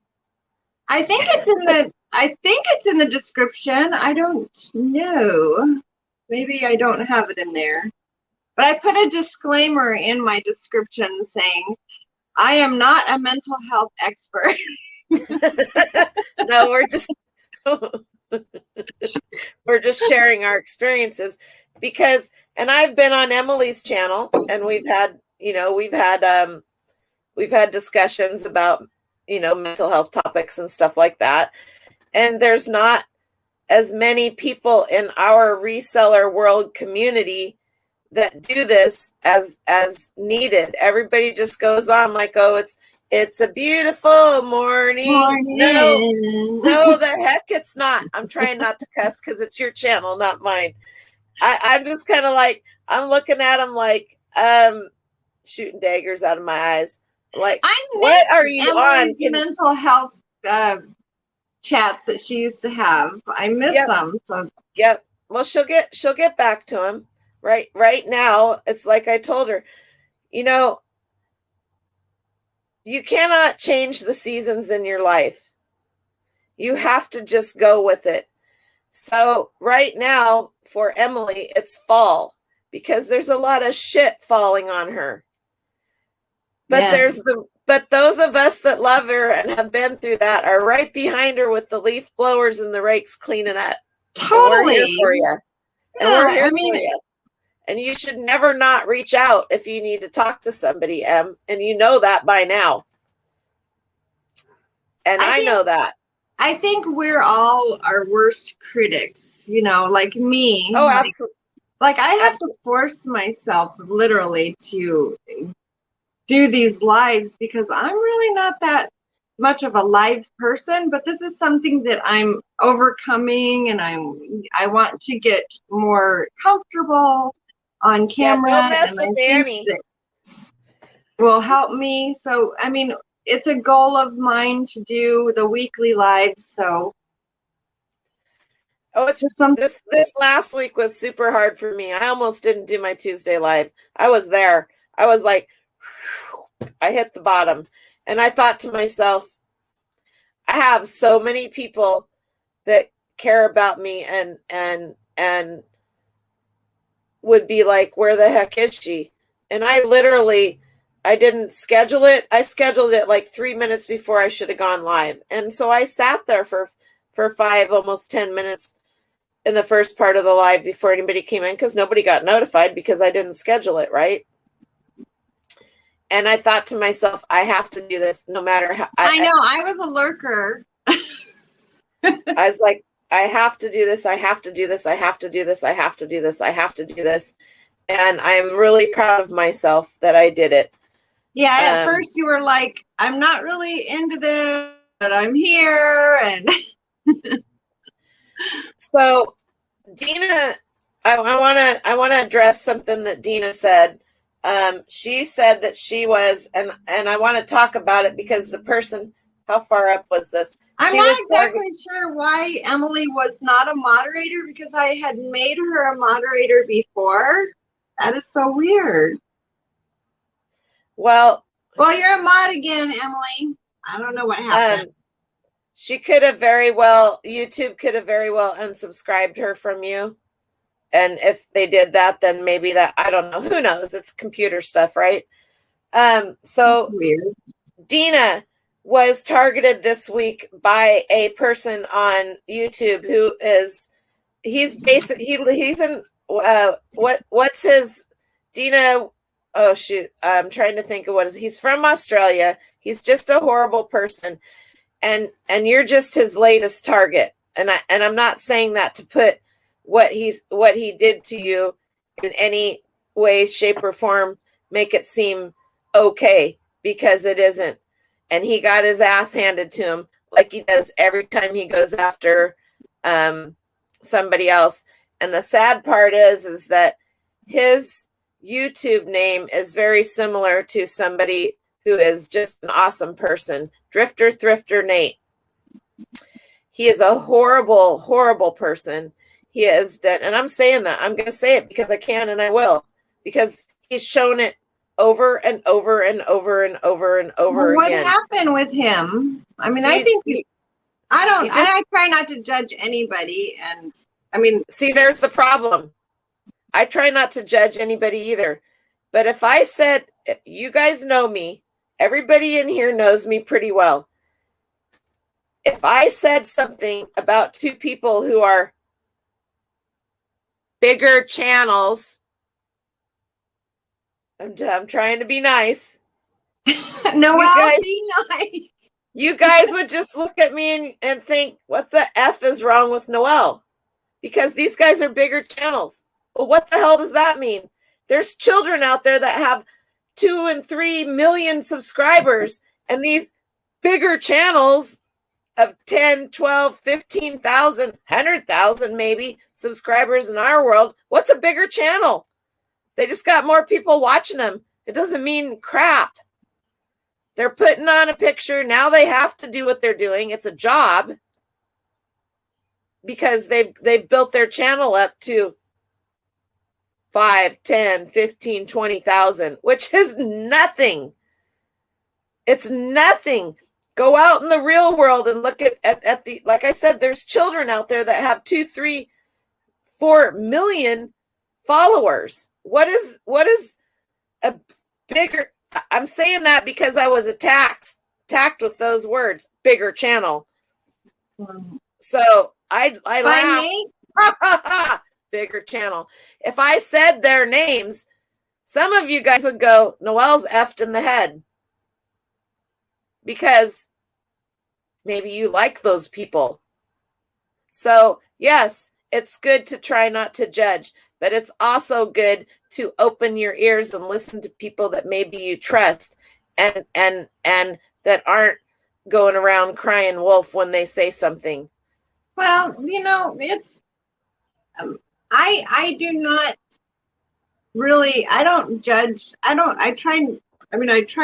I think it's in the description. I don't know. Maybe I don't have it in there. But I put a disclaimer in my description saying, I am not a mental health expert. No, we're just sharing our experiences because, and I've been on Emily's channel and we've had discussions about, mental health topics and stuff like that. And there's not as many people in our reseller world community that do this as needed. Everybody just goes on like, oh, it's a beautiful morning. No, the heck it's not. I'm trying not to cuss because it's your channel, not mine. I'm just kind of like, I'm looking at them like shooting daggers out of my eyes. Like, what are you on? Mental health chats that she used to have. I miss them. So yep. Well, she'll get back to him. Right now, it's like I told her, you cannot change the seasons in your life. You have to just go with it. So right now for Emily, it's fall because there's a lot of shit falling on her. But yes. but those of us that love her and have been through that are right behind her with the leaf blowers and the rakes cleaning up. Totally. And we're here for you. And we're here for you. And you should never not reach out if you need to talk to somebody, Em. And you know that by now. And I know that. I think we're all our worst critics, like me. Oh, absolutely. Like I have to force myself literally to do these lives because I'm really not that much of a live person, but this is something that I'm overcoming and I want to get more comfortable on camera. Yeah, don't mess and with I Annie. think that will help me. So, I mean, it's a goal of mine to do the weekly lives. So, it's just this last week was super hard for me. I almost didn't do my Tuesday live. I was there. I was like, I hit the bottom. And I thought to myself, I have so many people that care about me and would be like, where the heck is she? And I didn't schedule it. I scheduled it like 3 minutes before I should have gone live. And so I sat there for 5, almost 10 minutes in the first part of the live before anybody came in because nobody got notified because I didn't schedule it, right? And I thought to myself, I have to do this no matter how. I know, I was a lurker. I was like, I have to do this. I have to do this. I have to do this. I have to do this. I have to do this. And I'm really proud of myself that I did it. Yeah, at first you were like, I'm not really into this, but I'm here. And so Dina, I want to address something that Dina said. She said that she was, and I want to talk about it because the person, how far up was this? I'm not exactly sure why Emily was not a moderator because I had made her a moderator before. That is so weird. Well, you're a mod again, Emily. I don't know what happened. She could have YouTube could have very well unsubscribed her from you. And if they did that, then maybe that, I don't know. Who knows? It's computer stuff, right? So weird. Dina was targeted this week by a person on YouTube who is, he's in, what's his, Dina, oh shoot, I'm trying to think of what is, he's from Australia. He's just a horrible person. And you're just his latest target. And I'm not saying that to put what he did to you in any way, shape, or form, make it seem okay, because it isn't. And he got his ass handed to him like he does every time he goes after somebody else. And the sad part is that his YouTube name is very similar to somebody who is just an awesome person, Drifter Thrifter Nate. He is a horrible, horrible person. He has done, and I'm saying that, I'm going to say it because I can and I will. because he's shown it over and over and over and over and over What again. happened with him? I mean, I try not to judge anybody. And I mean, see, there's the problem. I try not to judge anybody either. But if I said, you guys know me, everybody in here knows me pretty well. If I said something about two people who are bigger channels, I'm trying to be nice. Noel, be nice. You guys would just look at me and think, what the F is wrong with Noel? Because these guys are bigger channels. Well, what the hell does that mean? There's children out there that have 2 and 3 million subscribers, and these bigger channels of 10, 12, 15,000, 100,000 maybe subscribers in our world. What's a bigger channel? They just got more people watching them. It doesn't mean crap. They're putting on a picture. Now they have to do what they're doing. It's a job because they've built their channel up to 5, 10, 15, 20,000, which is nothing. It's nothing. Go out in the real world and look at the, like I said, there's children out there that have 2, 3, 4 million followers. What is a bigger, I'm saying that because I was attacked with those words, bigger channel. So I laugh. Bigger channel. If I said their names, some of you guys would go, Noel's effed in the head. Because maybe you like those people. So yes, it's good to try not to judge, but it's also good to open your ears and listen to people that maybe you trust and that aren't going around crying wolf when they say something. Well, it's I do not really, I don't judge. I try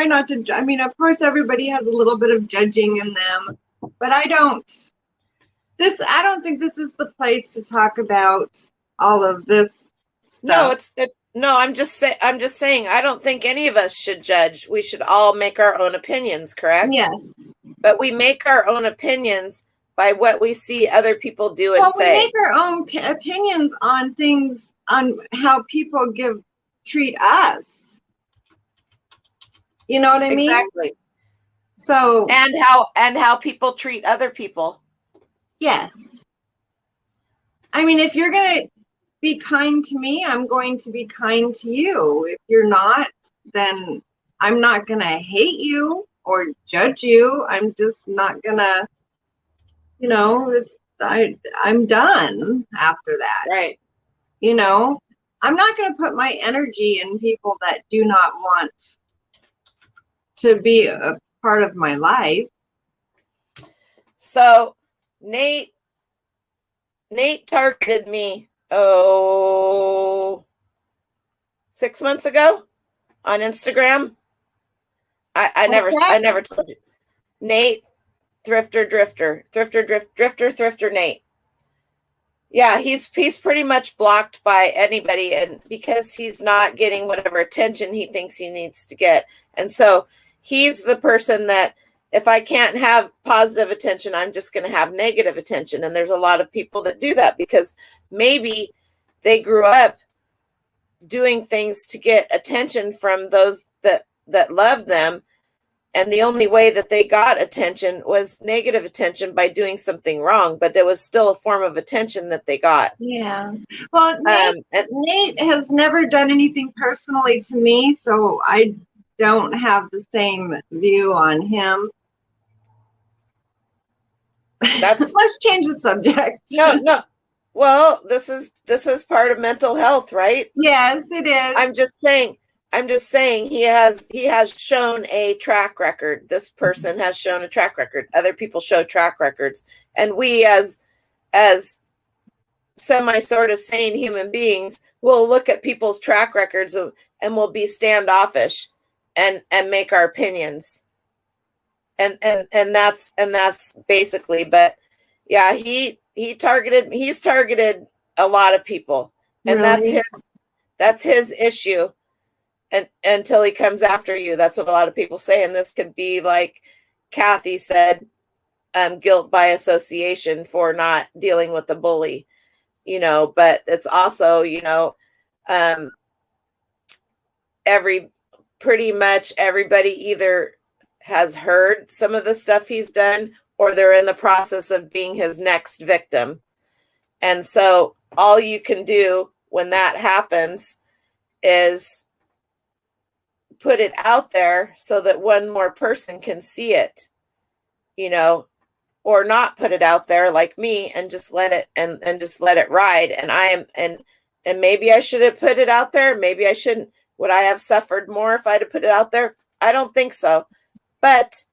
not to. I mean, of course, everybody has a little bit of judging in them, but I don't think this is the place to talk about all of this stuff. No, I'm just saying, I don't think any of us should judge. We should all make our own opinions, correct? Yes. But we make our own opinions by what we see other people do and say. We make our own opinions on things, on how people treat us. You know what I mean? Exactly. So and how people treat other people. Yes. I mean, if you're going to be kind to me, I'm going to be kind to you. If you're not, then I'm not going to hate you or judge you. I'm just not going to, I'm done after that. Right. I'm not going to put my energy in people that do not want to be a part of my life. So Nate targeted me 6 months ago on Instagram. I never told you. Nate Thrifter Nate. Yeah, he's pretty much blocked by anybody, and because he's not getting whatever attention he thinks he needs to get. And so he's the person that if I can't have positive attention, I'm just going to have negative attention. And there's a lot of people that do that because maybe they grew up doing things to get attention from those that love them. And the only way that they got attention was negative attention by doing something wrong, but it was still a form of attention that they got. Yeah. Well, Nate has never done anything personally to me, so I don't have the same view on him. Let's change the subject. No. Well, this is part of mental health, right? Yes, it is. I'm just saying he has shown a track record. This person has shown a track record. Other people show track records. And we as semi sort of sane human beings will look at people's track records and will be standoffish and make our opinions. And that's basically, but yeah, he's targeted a lot of people. And really? That's his issue. And until he comes after you. That's what a lot of people say. And this could be like Kathy said, guilt by association for not dealing with the bully, but it's also, pretty much everybody either has heard some of the stuff he's done or they're in the process of being his next victim. And so all you can do when that happens is put it out there so that one more person can see it, or not put it out there like me and just let it and just let it ride. And maybe I should have put it out there. Maybe I shouldn't. Would I have suffered more if I'd have put it out there? I don't think so. But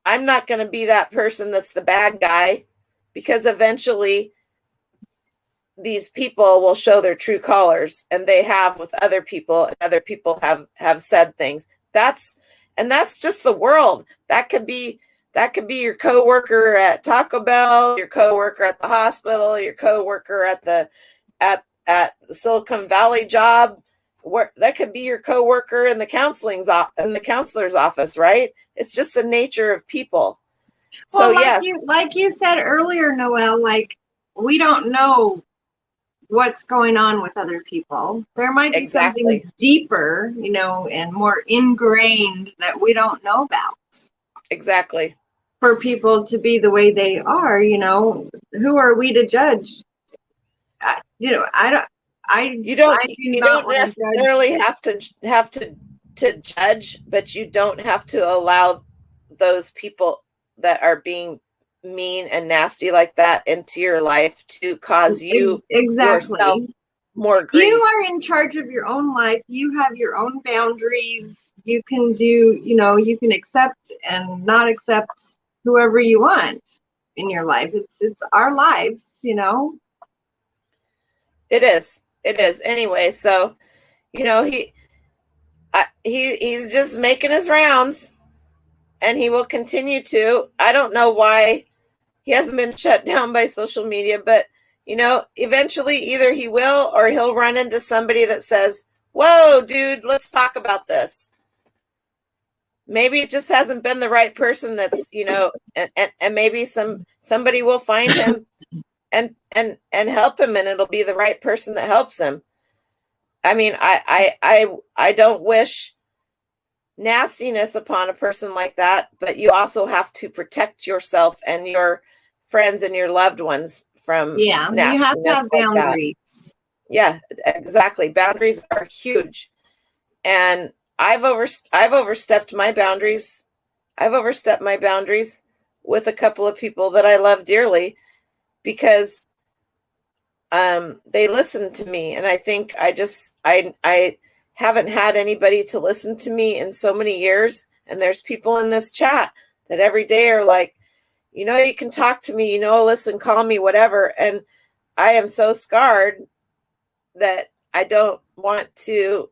I'm not going to be that person that's the bad guy, because eventually these people will show their true colors, and they have with other people, and other people have said things. That's just the world. That could be your coworker at Taco Bell, your coworker at the hospital, your coworker at the Silicon Valley job. That could be your coworker in the counselor's office, right? It's just the nature of people. Well, So yes, like you said earlier, Noel, like we don't know what's going on with other people. There might be something deeper, and more ingrained that we don't know about. Exactly. For people to be the way they are, who are we to judge? You don't necessarily have to judge, but you don't have to allow those people that are being mean and nasty like that into your life to cause you yourself more grief. You are in charge of your own life. You have your own boundaries. You can do, you can accept and not accept whoever you want in your life. It's our lives, It is. Anyway, so, he's just making his rounds, and he will continue to. I don't know why he hasn't been shut down by social media, but, eventually either he will or he'll run into somebody that says, whoa, dude, let's talk about this. Maybe it just hasn't been the right person that's, and maybe somebody will find him and help him, and it'll be the right person that helps him. I mean, I don't wish nastiness upon a person like that, but you also have to protect yourself and your friends and your loved ones from nastiness. You have to have boundaries. Yeah, exactly. Boundaries are huge. And I've overstepped my boundaries. I've overstepped my boundaries with a couple of people that I love dearly, because they listen to me. And I think I haven't had anybody to listen to me in so many years. And there's people in this chat that every day are like, you can talk to me, listen, call me, whatever. And I am so scarred that I don't want to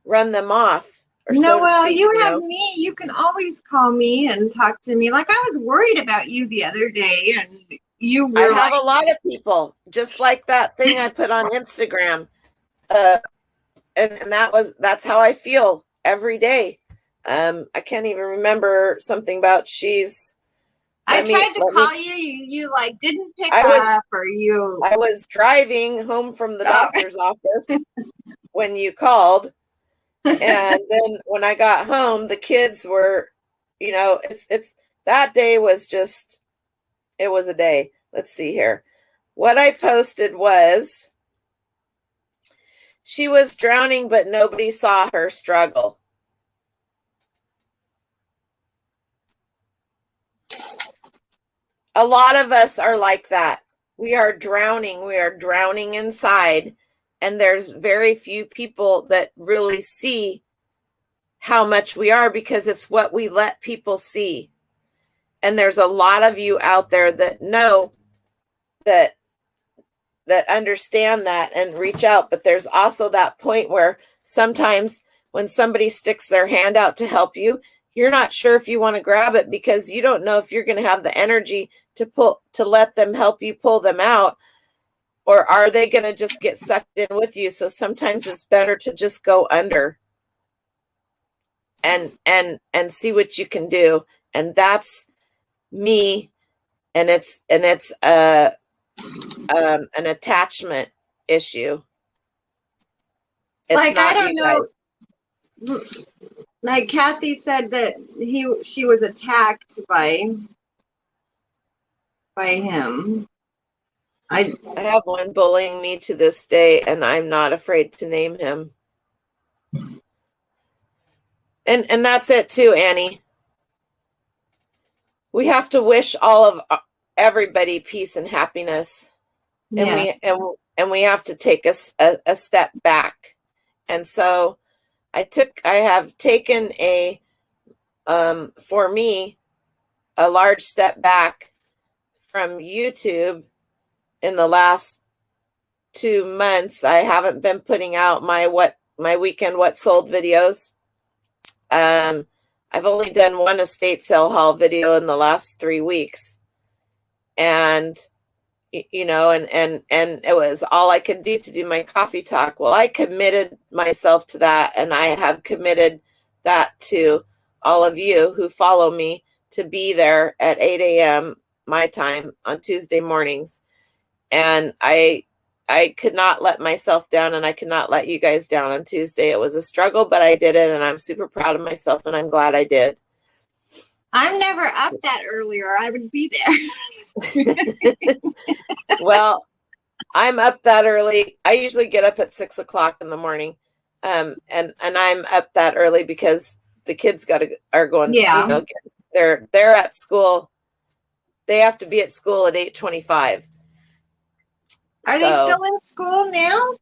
run them off. No, well, you have me. You can always call me and talk to me. Like, I was worried about you the other day, and you were. I have a lot of people, just like that thing I put on Instagram, and that's how I feel every day. I can't even remember something about I tried to call you. You like didn't pick up, or you. I was driving home from the doctor's office when you called. And then when I got home, the kids were, it's that day was just, it was a day. Let's see here. What I posted was, she was drowning, but nobody saw her struggle. A lot of us are like that. We are drowning inside. And there's very few people that really see how much we are, because it's what we let people see. And there's a lot of you out there that know that understand that and reach out. But there's also that point where sometimes when somebody sticks their hand out to help you, you're not sure if you want to grab it, because you don't know if you're going to have the energy to let them help you pull them out. Or are they going to just get sucked in with you? So sometimes it's better to just go under and see what you can do. And that's me. And it's an attachment issue. It's like, not I don't you know. guys. Like Kathy said that she was attacked by him. I have one bullying me to this day, and I'm not afraid to name him. And that's it too, Annie. We have to wish all of everybody peace and happiness. Yeah. And we have to take a step back. And so I have taken for me, a large step back from YouTube in the last 2 months. I haven't been putting out my weekend what sold videos. I've only done one estate sale haul video in the last 3 weeks. And and it was all I could do to do my coffee talk. Well, I committed myself to that, and I have committed that to all of you who follow me to be there at 8 a.m. my time on Tuesday mornings. And I could not let myself down, and I could not let you guys down on Tuesday. It was a struggle, but I did it, and I'm super proud of myself, and I'm glad I did. I'm never up that early, or I would be there. Well, I'm up that early. I usually get up at 6 o'clock in the morning. And I'm up that early because the kids are going, Yeah. They're at school. They have to be at school at 8:25. Are they still in school now?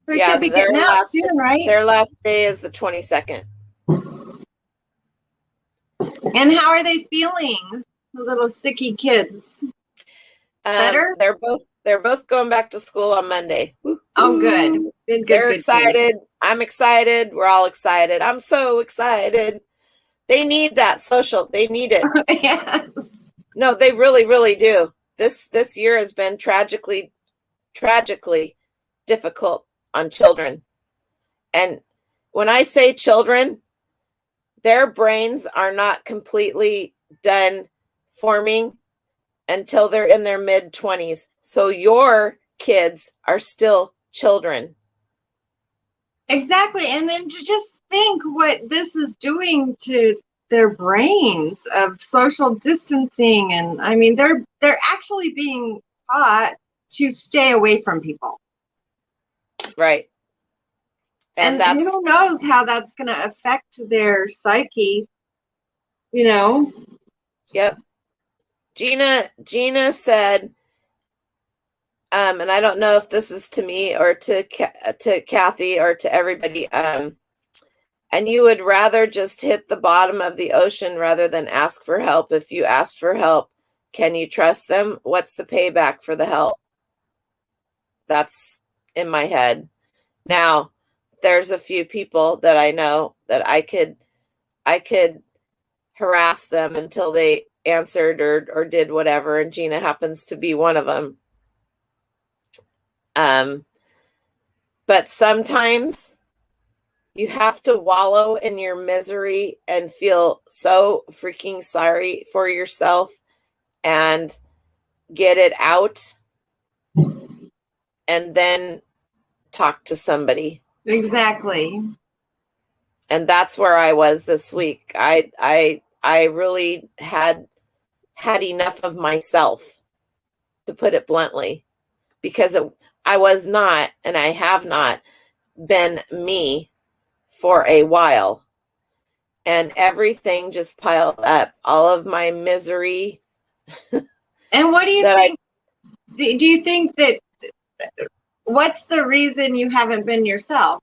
They should be getting out soon, right? Their last day is the 22nd. And how are they feeling, the little sicky kids? Better? They're both going back to school on Monday. Oh, good. They're excited. I'm excited. We're all excited. I'm so excited. They need that social. They need it. Yes. No, they really, really do. This year has been tragically difficult on children. And when I say children, their brains are not completely done forming until they're in their mid-20s. So your kids are still children. Exactly. And then to just think what this is doing to their brains of social distancing. And I mean, they're actually being taught to stay away from people. Right. And who knows how that's going to affect their psyche, Yep. Gina said, and I don't know if this is to me or to Kathy or to everybody, and you would rather just hit the bottom of the ocean rather than ask for help. If you asked for help, can you trust them? What's the payback for the help? That's in my head. Now, there's a few people that I know that I could harass them until they answered or did whatever, and Gina happens to be one of them. But sometimes you have to wallow in your misery and feel so freaking sorry for yourself and get it out and then talk to somebody. Exactly. And that's where I was this week. I really had enough of myself, to put it bluntly, because I was not, and I have not been me for a while. And everything just piled up, all of my misery. And what do you think? Do you think that, what's the reason you haven't been yourself?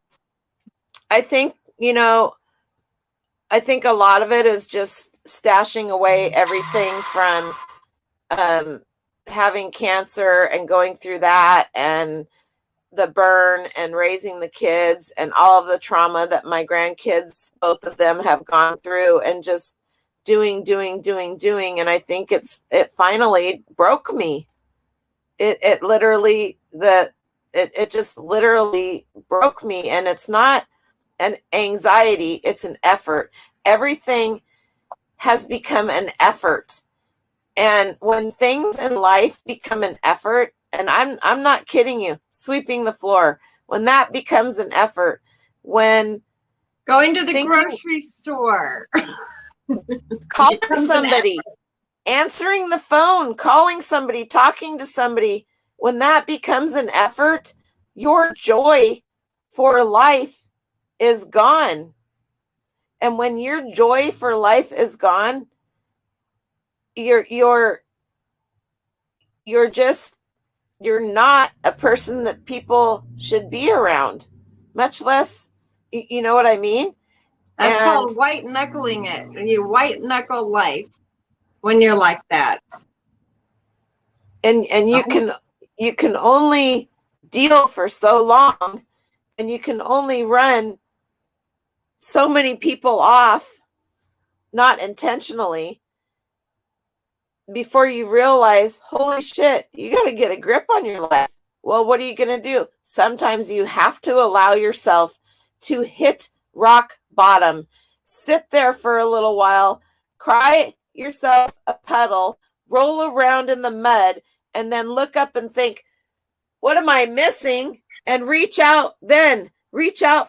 I think, I think a lot of it is just stashing away everything from having cancer and going through that, and the burn, and raising the kids, and all of the trauma that my grandkids, both of them, have gone through, and just doing. And I think it finally broke me. It literally it just literally broke me. And it's not an anxiety, it's an effort. Everything has become an effort. And when things in life become an effort, and I'm not kidding you, sweeping the floor, when that becomes an effort, when going to the grocery store, calling somebody, answering the phone, calling somebody, talking to somebody, when that becomes an effort, your joy for life is gone. And when your joy for life is gone, you're not a person that people should be around, much less, you know what I mean? That's called white knuckling it. You white knuckle life when you're like that. And you can only deal for so long, and you can only run so many people off, not intentionally, before you realize, holy shit, you got to get a grip on your life. Well, what are you going to do? Sometimes you have to allow yourself to hit rock bottom, sit there for a little while, cry yourself a puddle, roll around in the mud, and then look up and think, what am I missing? And reach out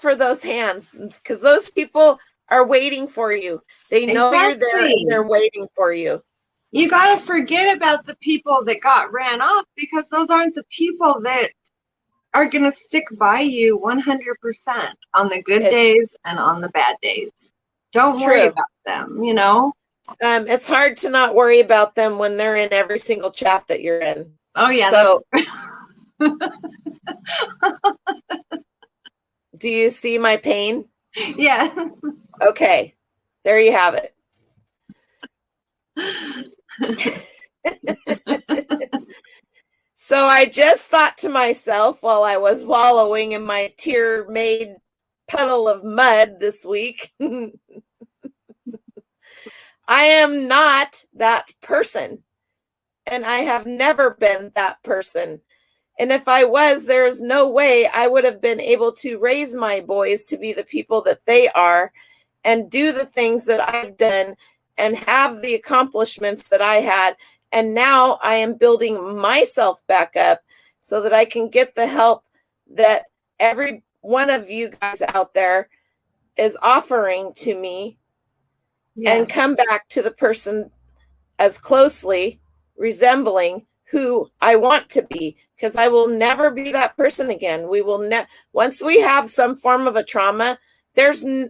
for those hands, because those people are waiting for you. They know you're there and they're waiting for you. You got to forget about the people that got ran off, because those aren't the people that are going to stick by you 100% on the good days and on the bad days. Don't worry about them, you know? It's hard to not worry about them when they're in every single chat that you're in. Oh, yeah. So, do you see my pain? Yes. Okay. There you have it. So I just thought to myself while I was wallowing in my tear-made puddle of mud this week, I am not that person, and I have never been that person. And if I was, there's no way I would have been able to raise my boys to be the people that they are and do the things that I've done and have the accomplishments that I had. And now I am building myself back up so that I can get the help that every one of you guys out there is offering to me. Yes. And come back to the person as closely resembling who I want to be, because I will never be that person again. We will once we have some form of a trauma, there's no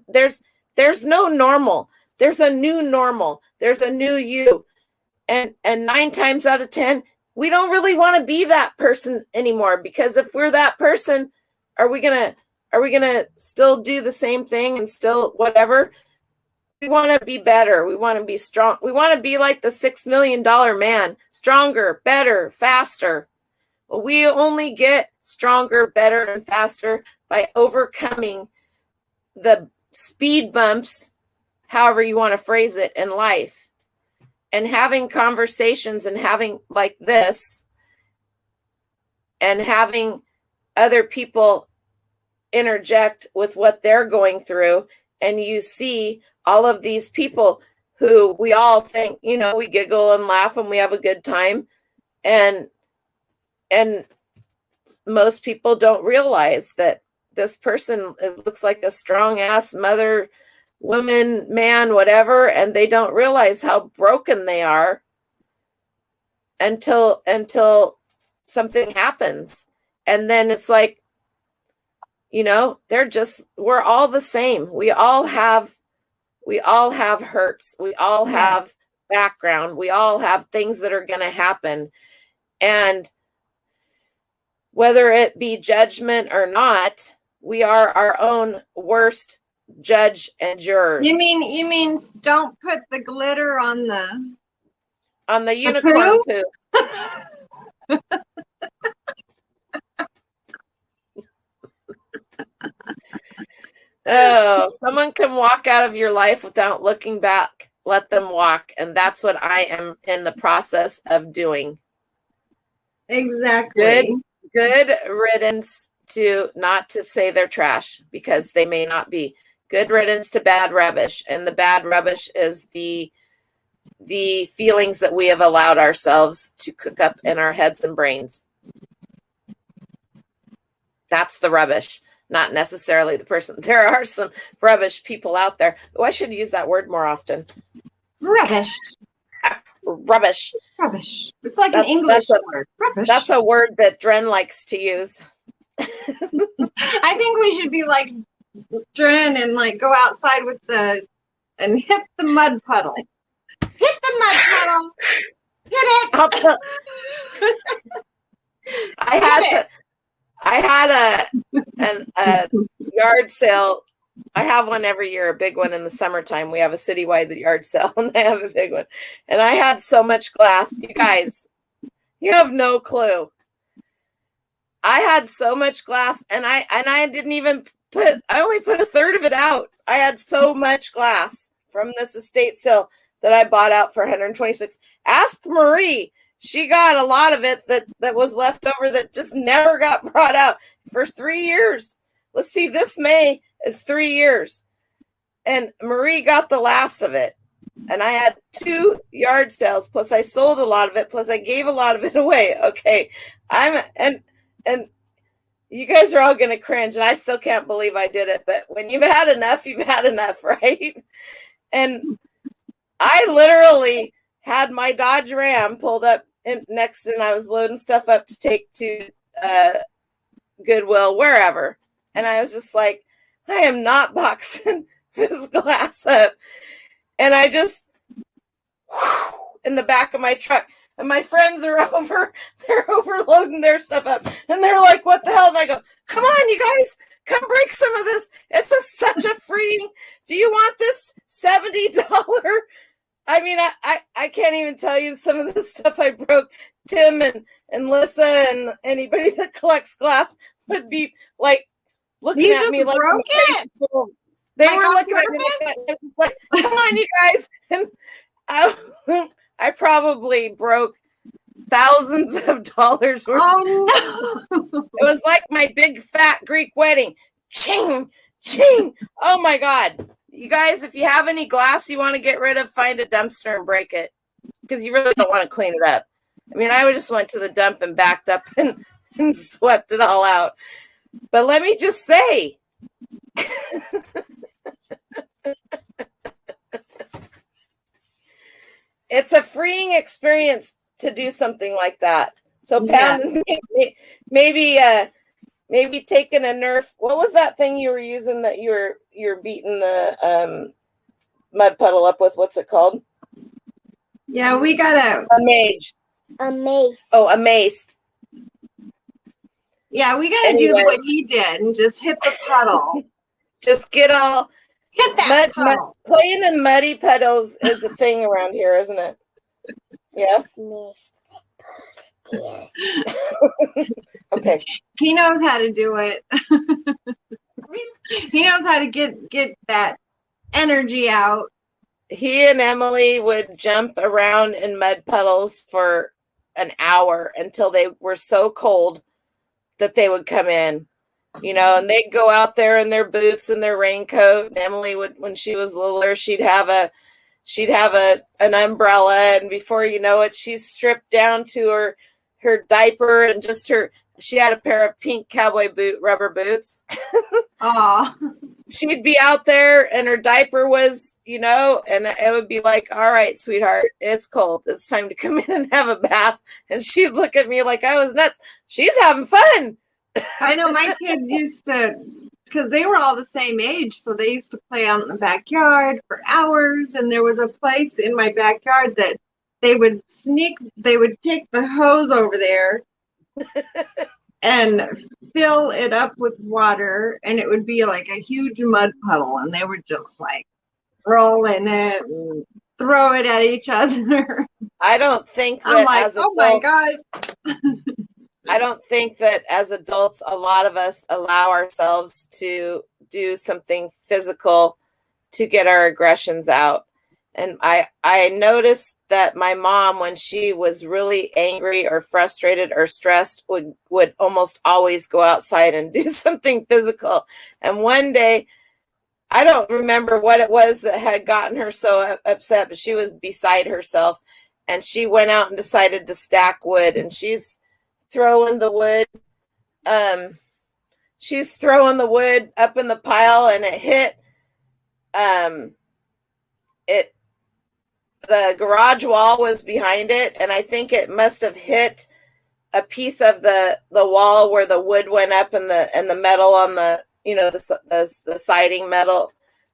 normal. There's a new normal. There's a new you. And 9 times out of 10, we don't really want to be that person anymore, because if we're that person, are we gonna still do the same thing and still whatever? We want to be better. We want to be strong. We want to be like the $6 million man, stronger, better, faster. Well, we only get stronger, better, and faster by overcoming the speed bumps, however you want to phrase it, in life. And having conversations and having like this and having other people interject with what they're going through. And you see all of these people who we all think, you know, we giggle and laugh and we have a good time. And most people don't realize that this person looks like a strong ass mother, woman, man, whatever, and they don't realize how broken they are until something happens. And then it's like, you know, we're all the same. We all have hurts. We all have background. We all have things that are going to happen. And whether it be judgment or not, we are our own worst judge and jurors. You mean don't put the glitter on the unicorn poo? Oh, someone can walk out of your life without looking back. Let them walk. And that's what I am in the process of doing. Exactly. Good riddance to not to say they're trash, because they may not be. Good riddance to bad rubbish. And the bad rubbish is the feelings that we have allowed ourselves to cook up in our heads and brains. That's the rubbish, not necessarily the person. There are some rubbish people out there. Oh, I should use that word more often. Rubbish. Rubbish. Rubbish. It's like an English word. Rubbish. That's a word that Dren likes to use. I think we should be like Dren and like go outside with and hit the mud puddle. Hit the mud puddle. Hit it. I had a yard sale. I have one every year, a big one in the summertime. We have a citywide yard sale, and I have a big one. And I had so much glass. You guys, you have no clue. I had so much glass, and I didn't even I only put a third of it out. I had so much glass from this estate sale that I bought out for $126. Ask Marie. She got a lot of it that was left over that just never got brought out for 3 years. Let's see, this May is 3 years. And Marie got the last of it. And I had 2 yard sales, plus I sold a lot of it, plus I gave a lot of it away. Okay. And you guys are all going to cringe, and I still can't believe I did it. But when you've had enough, you've had enough, right? And I literally had my Dodge Ram pulled up next, and I was loading stuff up to take to Goodwill, wherever. And I was just like, I am not boxing this glass up. And I just, in the back of my truck, and my friends are they're overloading their stuff up. And they're like, what the hell? And I go, come on, you guys, come break some of this. It's such a freeing, do you want this $70? I mean, I can't even tell you some of the stuff I broke. Tim and Lissa and anybody that collects glass would be like looking at me like broke it. They were looking at me like, come on, you guys. And I probably broke thousands of dollars worth. Oh no! It was like my big fat Greek wedding. Ching, ching. Oh my God. You guys, if you have any glass you want to get rid of, find a dumpster and break it, because you really don't want to clean it up. I mean, I just went to the dump and backed up and swept it all out. But let me just say, it's a freeing experience to do something like that. So Pound, maybe taking a Nerf. What was that thing you were using that you're beating the mud puddle up with? What's it called? Yeah, we got a mage. A mace. Oh, a mace. Yeah, we got to do what he did and just hit the puddle. Just get all hit that puddle. Playing in muddy puddles is a thing around here, isn't it? Yes. Okay. He knows how to do it. He knows how to get that energy out. He and Emily would jump around in mud puddles for an hour until they were so cold that they would come in, and they'd go out there in their boots and their raincoat. And Emily would, when she was littler, she'd have an umbrella, and before you know it, she's stripped down to her diaper and just she had a pair of pink cowboy rubber boots. Aw. She'd be out there and her diaper was, and it would be like, all right, sweetheart, it's cold. It's time to come in and have a bath. And she'd look at me like I was nuts. She's having fun. I know my kids used to, because they were all the same age, so they used to play out in the backyard for hours. And there was a place in my backyard that they would take the hose over there and fill it up with water, and it would be like a huge mud puddle, and they would just like roll in it and throw it at each other. I don't think that I'm like, as adults, oh my God. I don't think that as adults, a lot of us allow ourselves to do something physical to get our aggressions out. And I noticed that my mom, when she was really angry or frustrated or stressed, would almost always go outside and do something physical. And one day, I don't remember what it was that had gotten her so upset, but she was beside herself, and she went out and decided to stack wood, and she's throwing the wood. She's throwing the wood up in the pile, and it hit it the garage wall was behind it, and I think it must have hit a piece of the wall where the wood went up, and the metal on the, you know, the siding metal.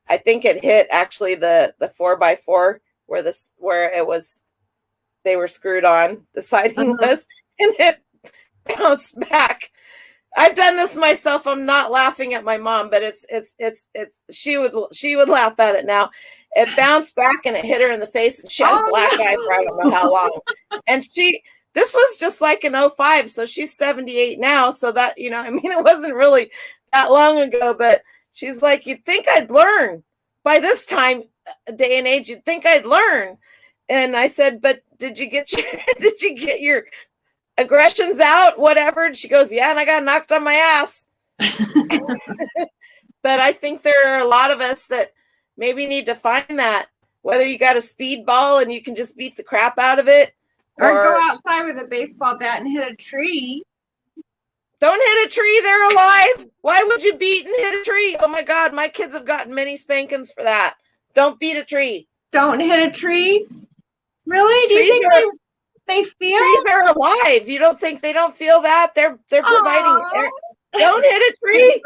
I think it hit actually the 4x4 where it was, they were screwed on, the siding was, and it bounced back. I've done this myself. I'm not laughing at my mom, but it's she would laugh at it now. It bounced back and it hit her in the face, and she had a black eye for I don't know how long. And this was just like in 05, so she's 78 now. So that, you know, I mean, it wasn't really that long ago, but she's like, you'd think I'd learn by this time, day and age, you'd think I'd learn. And I said, but did you get your aggressions out, whatever? And she goes, yeah, and I got knocked on my ass. But I think there are a lot of us that maybe need to find that, whether you got a speedball and you can just beat the crap out of it, or go outside with a baseball bat and hit a tree. Don't hit a tree, they're alive. Why would you beat and hit a tree? Oh my God, my kids have gotten many spankings for that. Don't beat a tree. Don't hit a tree? Really? Do you think they feel? Trees are alive. You don't think they don't feel that? They're providing air. Don't hit a tree.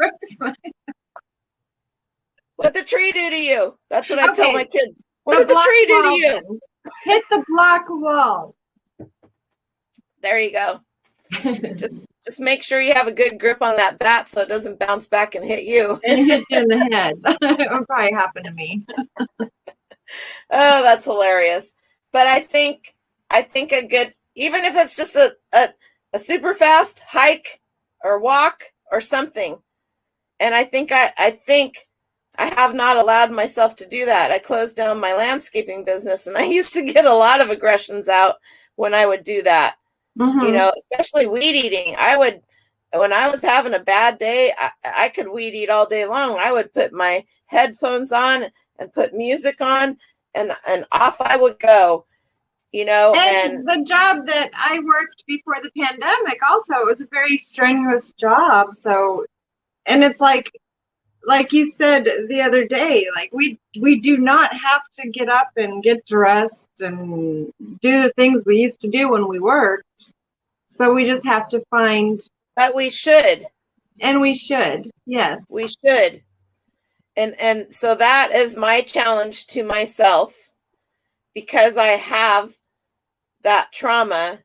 What the tree do to you? That's what I tell my kids. What did the tree do to you? Hit the block wall. There you go. Just make sure you have a good grip on that bat so it doesn't bounce back and hit you. And hit you in the head. It would probably happen to me. Oh, that's hilarious. But I think a good, even if it's just a super fast hike or walk or something. And I think I have not allowed myself to do that. I closed down my landscaping business, and I used to get a lot of aggressions out when I would do that. You know, especially weed eating. When I was having a bad day, I could weed eat all day long. I would put my headphones on and put music on, and off I would go, you know. And the job that I worked before the pandemic also, it was a very strenuous job. So, and it's like you said the other day, like we do not have to get up and get dressed and do the things we used to do when we worked. So we just have to find. But we should. And we should. Yes. We should. And so that is my challenge to myself, because I have that trauma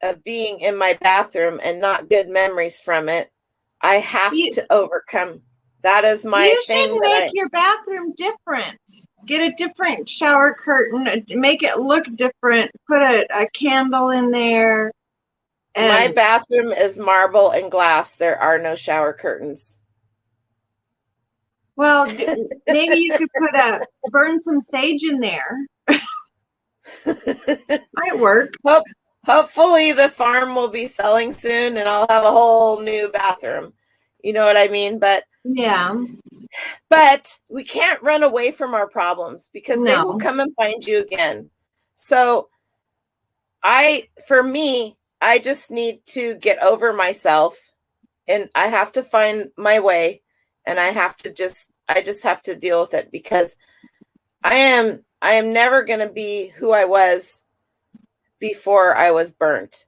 of being in my bathroom and not good memories from it. I have to overcome. That is my thing. You should make your bathroom different. Get a different shower curtain. Make it look different. Put a candle in there. And my bathroom is marble and glass. There are no shower curtains. Well, maybe you could burn some sage in there. Might work. Hopefully the farm will be selling soon and I'll have a whole new bathroom. You know what I mean? But yeah. But we can't run away from our problems, because they will come and find you again. So for me, I just need to get over myself, and I have to find my way, and I just have to deal with it, because I am never going to be who I was before I was burnt.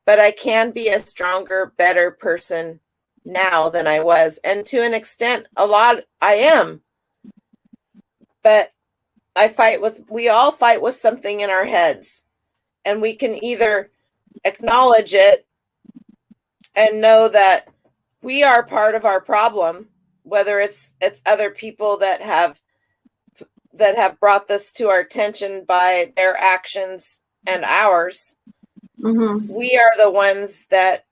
But I can be a stronger, better person now than I was. And to an extent, a lot I am. But we all fight with something in our heads. And we can either acknowledge it and know that we are part of our problem, whether it's other people that have brought this to our attention by their actions and ours. We are the ones that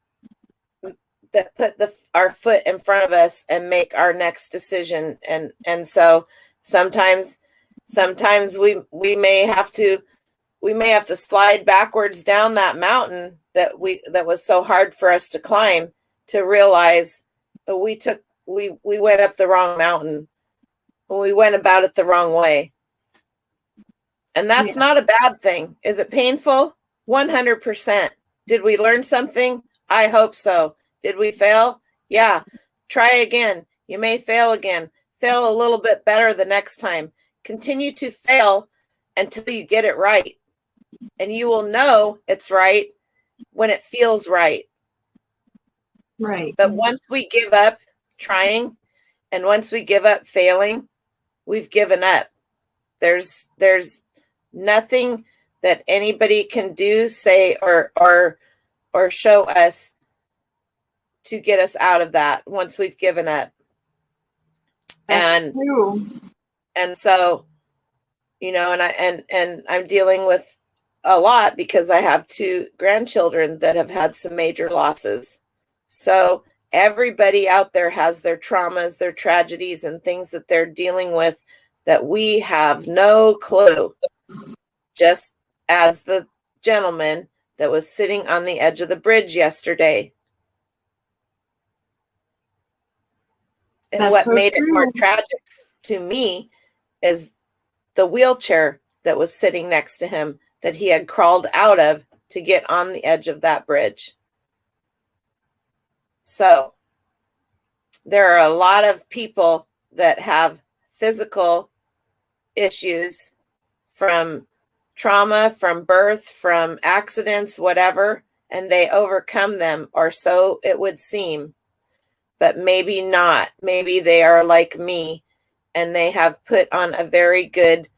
put our foot in front of us and make our next decision. And so sometimes Sometimes we may have to slide backwards down that mountain that was so hard for us to climb, to realize that we went up the wrong mountain. We went about it the wrong way. And that's not a bad thing. Is it painful? 100%. Did we learn something? I hope so. Did we fail? Yeah. Try again. You may fail again. Fail a little bit better the next time. Continue to fail until you get it right. And you will know it's right when it feels right. Right. But once we give up trying, and once we give up failing, we've given up. There's nothing that anybody can do, say, or show us to get us out of that once we've given up. That's true. And so, you know, and I'm dealing with a lot because I have 2 grandchildren that have had some major losses. So everybody out there has their traumas, their tragedies, and things that they're dealing with that we have no clue. Just as the gentleman that was sitting on the edge of the bridge yesterday. And That's what so made true. it more tragic to me is the wheelchair that was sitting next to him that he had crawled out of to get on the edge of that bridge. So there are a lot of people that have physical issues from trauma, from birth, from accidents, whatever, and they overcome them, or so it would seem. But maybe not. Maybe they are like me and they have put on a very good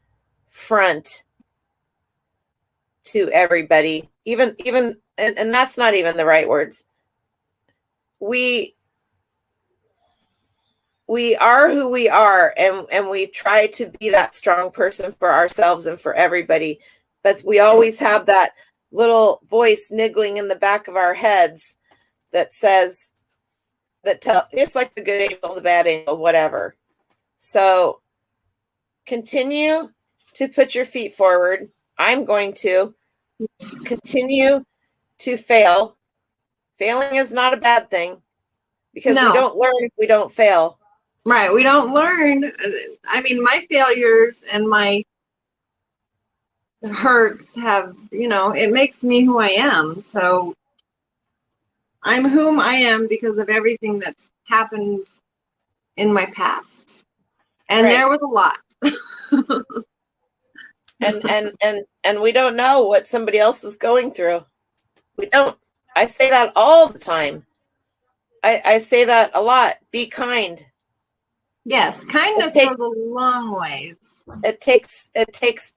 front to everybody. Even and that's not even the right words. We are who we are, and we try to be that strong person for ourselves and for everybody. But we always have that little voice niggling in the back of our heads that says, it's like the good angel, the bad angel, whatever. So continue to put your feet forward. I'm going to continue to fail. Failing is not a bad thing because we don't learn if we don't fail. Right. We don't learn. I mean, my failures and my hurts have, it makes me who I am. So I'm whom I am because of everything that's happened in my past. And there was a lot. and we don't know what somebody else is going through. We don't. I say that all the time. I say that a lot. Be kind. Yes, kindness goes a long way. It takes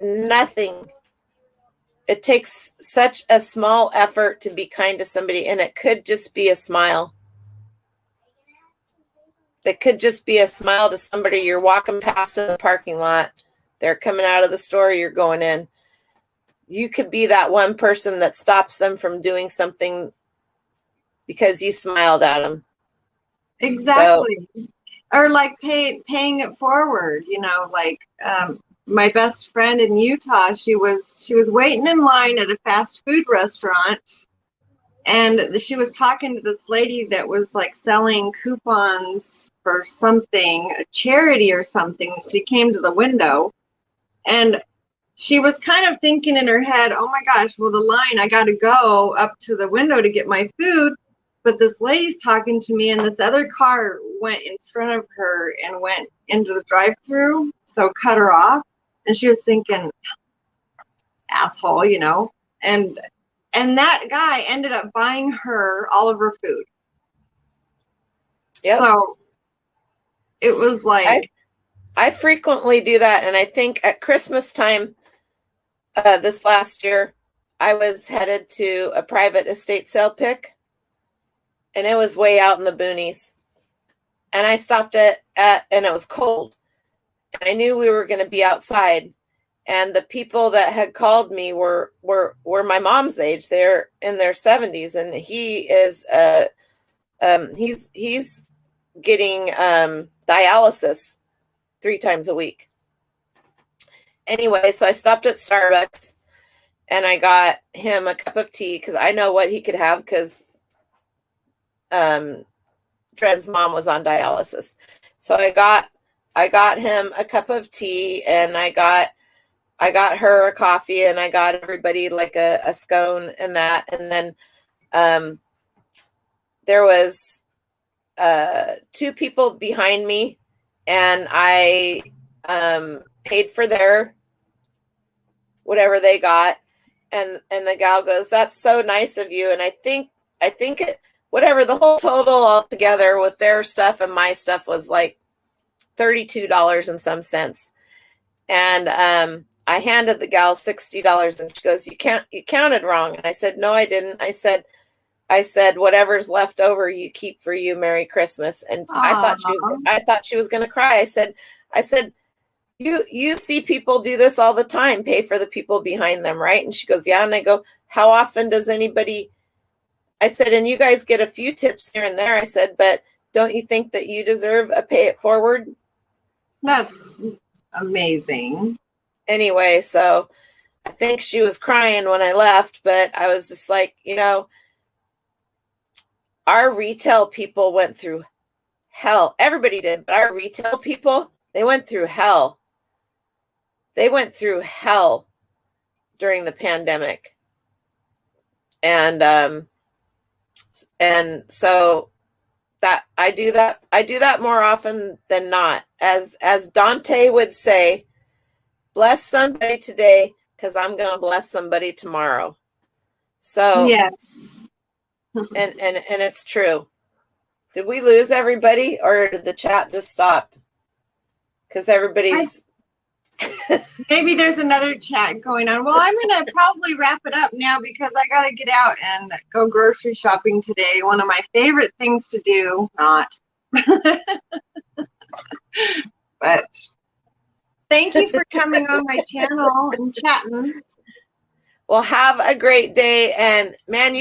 nothing. It takes such a small effort to be kind to somebody, and it could just be a smile. It could just be a smile to somebody you're walking past in the parking lot. They're coming out of the store, you're going in. You could be that one person that stops them from doing something because you smiled at them. Exactly. So, or like paying it forward, like my best friend in Utah, she was waiting in line at a fast food restaurant, and she was talking to this lady that was like selling coupons for something, a charity or something. She came to the window, and she was kind of thinking in her head, oh my gosh, well, the line, I got to go up to the window to get my food. But this lady's talking to me, and this other car went in front of her and went into the drive-through, so cut her off. And she was thinking, asshole, and that guy ended up buying her all of her food. Yeah. So it was like, I frequently do that, and I think at Christmas time this last year, I was headed to a private estate sale pick, and it was way out in the boonies. And I stopped and it was cold. And I knew we were going to be outside. And the people that had called me were my mom's age. They're in their 70s, and he is he's getting dialysis 3 times a week. Anyway, so I stopped at Starbucks and I got him a cup of tea because I know what he could have because Dren's mom was on dialysis. So I got him a cup of tea, and I got her a coffee, and I got everybody like a scone and that. And then there was 2 people behind me, and I paid for their whatever they got. And the gal goes, "That's so nice of you." And I think it, whatever, the whole total altogether with their stuff and my stuff was like $32 and some cents. And I handed the gal $60, and she goes, you counted wrong. And I said, no, I didn't. I said, whatever's left over, you keep for you. Merry Christmas. And I thought she was going to cry. I said, you see people do this all the time, pay for the people behind them, right? And she goes, yeah. And I go, how often does anybody, I said, and you guys get a few tips here and there. I said, but don't you think that you deserve a pay it forward? That's amazing. Anyway, so I think she was crying when I left, but I was just like, our retail people went through hell. Everybody did, but our retail people, they went through hell. They went through hell during the pandemic. And so that I do that more often than not. As Dante would say, bless somebody today because I'm going to bless somebody tomorrow. So yes. and it's true. Did we lose everybody, or did the chat just stop? Because everybody's maybe there's another chat going on. Well, I'm going to probably wrap it up now because I got to get out and go grocery shopping today. One of my favorite things to do, not. But thank you for coming on my channel and chatting. Well, have a great day. And man,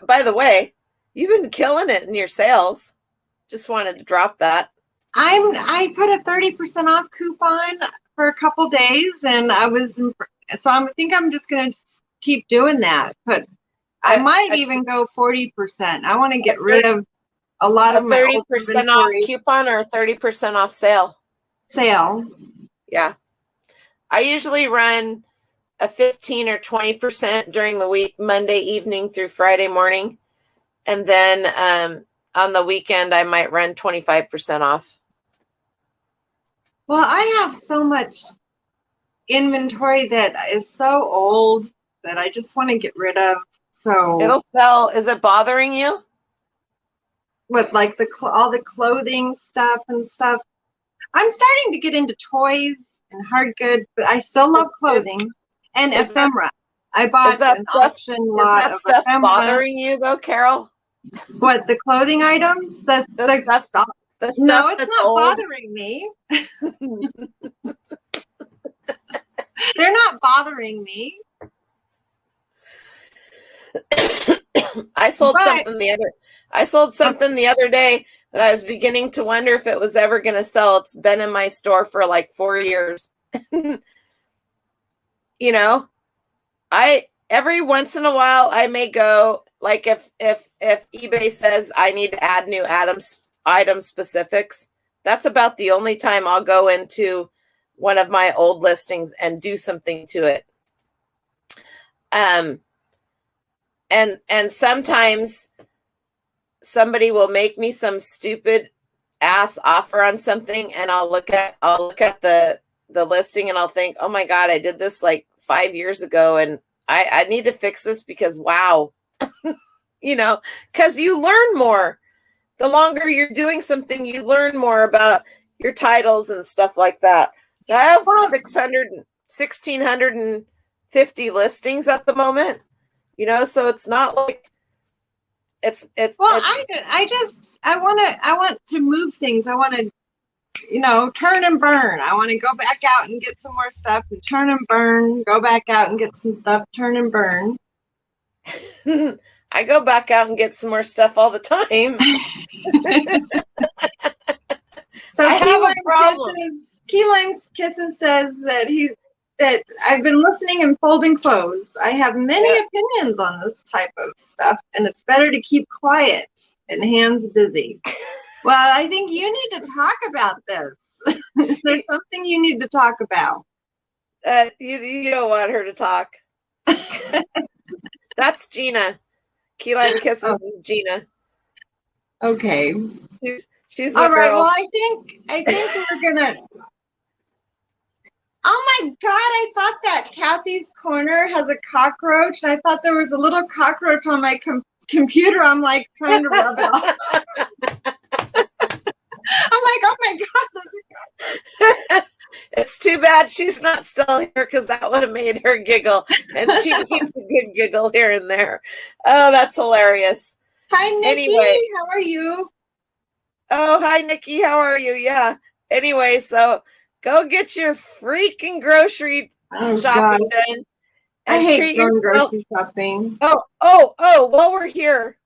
by the way, you've been killing it in your sales. Just wanted to drop that. I put a 30% off coupon for a couple days, and I think I'm just going to keep doing that. But I might even go 40%. I want to get rid of a lot of my 30% off coupon or 30% off sale. Yeah. I usually run a 15 or 20% during the week, Monday evening through Friday morning. And then on the weekend, I might run 25% off. Well, I have so much inventory that is so old that I just want to get rid of. So it'll sell. Is it bothering you? With like all the clothing stuff and stuff. I'm starting to get into toys and hard goods, but I still love clothing and ephemera. I bought an auction lot of stuff ephemera. Bothering you though, Carol? What, the clothing items? No, it's not bothering me. They're not bothering me. I sold something the other day that I was beginning to wonder if it was ever going to sell. It's been in my store for like 4 years. Every once in a while I may go, like if eBay says I need to add new item specifics, that's about the only time I'll go into one of my old listings and do something to it. And sometimes somebody will make me some stupid ass offer on something, and I'll look at the listing and I'll think, oh my God, I did this like 5 years ago and I need to fix this because wow, because you learn more. The longer you're doing something, you learn more about your titles and stuff like that. I have 1,650 listings at the moment, so it's not like it's. Well, I want to move things. I want to, turn and burn. I want to go back out and get some more stuff and turn and burn, go back out and get some stuff, turn and burn. I go back out and get some more stuff all the time. So Key Lime Kisses says that that I've been listening and folding clothes. I have many opinions on this type of stuff, and it's better to keep quiet and hands busy. Well, I think you need to talk about this. There's something you need to talk about. You don't want her to talk. That's Gina. Key Lime Kisses is Gina. Okay. She's my all right. girl. Well, I think we're gonna. Oh my God! I thought that Kathy's Corner has a cockroach, and I thought there was a little cockroach on my computer. I'm like trying to rub it off. I'm like, oh my God, there's a cockroach. It's too bad she's not still here because that would have made her giggle, and she needs a good giggle here and there. Oh, that's hilarious. Hi, Nikki. Anyway. How are you? Oh, hi, Nikki. How are you? Yeah. Anyway, so go get your freaking grocery shopping done. I hate going grocery shopping. Oh, while we're here,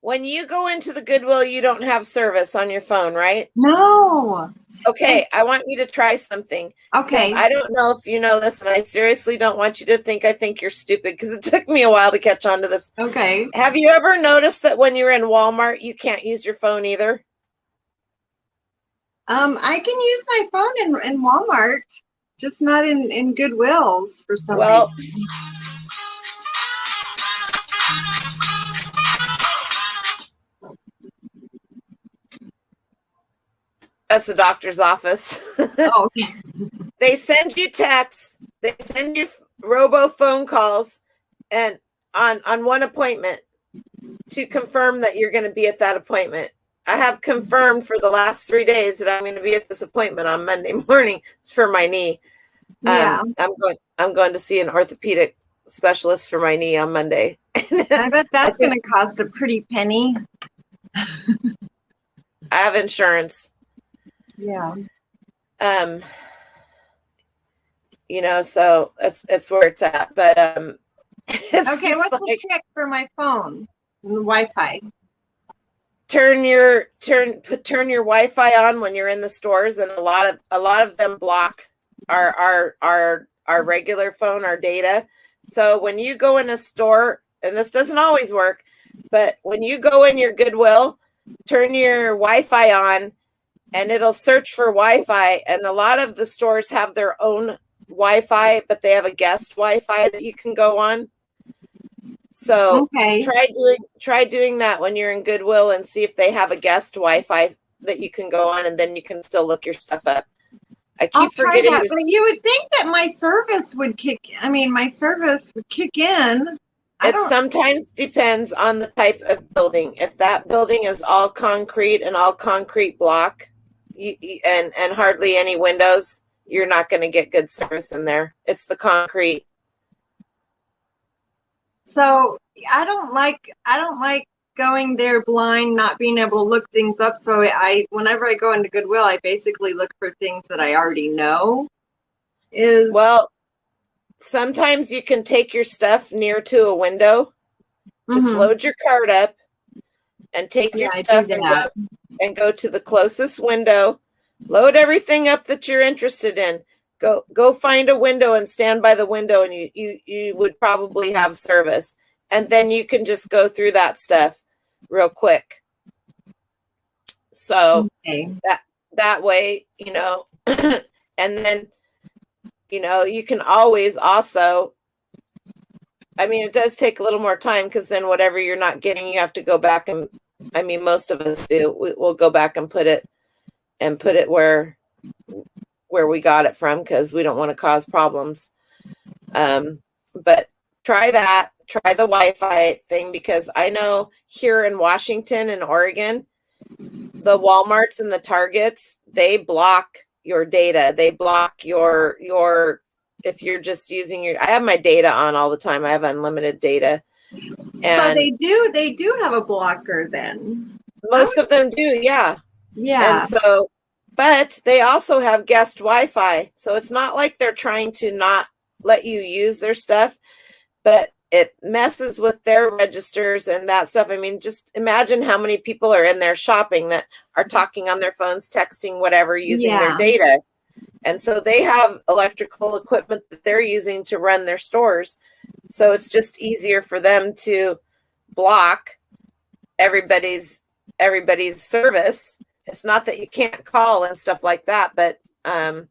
when you go into the Goodwill, you don't have service on your phone, right? No. Okay, I want you to try something. Okay. I don't know if you know this, and I seriously don't want you to think I think you're stupid because it took me a while to catch on to this. Okay. Have you ever noticed that when you're in Walmart, you can't use your phone either? I can use my phone in Walmart, just not in Goodwills for some reason. That's the doctor's office. Oh, okay. They send you texts. They send you robo phone calls, and on one appointment to confirm that you're going to be at that appointment. I have confirmed for the last 3 days that I'm going to be at this appointment on Monday morning. It's for my knee. Yeah. I'm going to see an orthopedic specialist for my knee on Monday. I bet that's going to cost a pretty penny. I have insurance. Yeah. So it's where it's at. But it's okay, what's the trick for my phone? The Wi-Fi. Turn your Wi-Fi on when you're in the stores, and a lot of them block our regular phone, our data. So when you go in a store, and this doesn't always work, but when you go in your Goodwill, turn your Wi-Fi on, and it'll search for Wi-Fi. And a lot of the stores have their own Wi-Fi, but they have a guest Wi-Fi that you can go on. So try doing that when you're in Goodwill and see if they have a guest Wi-Fi that you can go on, and then you can still look your stuff up. I keep forgetting that, but you would think that my service would kick in. It sometimes depends on the type of building. If that building is all concrete and all concrete block, and hardly any windows, you're not going to get good service in there. It's the concrete. So I don't like going there blind, not being able to look things up. So whenever I go into Goodwill, I basically look for things that I already know. Well, sometimes you can take your stuff near to a window, just load your cart up and take your stuff and go to the closest window, load everything up that you're interested in. Go find a window and stand by the window, and you would probably have service. And then you can just go through that stuff real quick. So that way, and then, you can always also, it does take a little more time because then whatever you're not getting, you have to go back and, most of us do. We'll go back and put it where we got it from because we don't want to cause problems. But try that. Try the Wi-Fi thing, because I know here in Washington and Oregon, the Walmarts and the Targets, they block your data. They block your if you're just using I have my data on all the time. I have unlimited data. And so they do have a blocker then. Most of them do, yeah. Yeah. And so, but they also have guest Wi-Fi. So it's not like they're trying to not let you use their stuff, but it messes with their registers and that stuff. Just imagine how many people are in there shopping that are talking on their phones, texting, whatever, using their data. And so they have electrical equipment that they're using to run their stores. So it's just easier for them to block everybody's service. It's not that you can't call and stuff like that, but and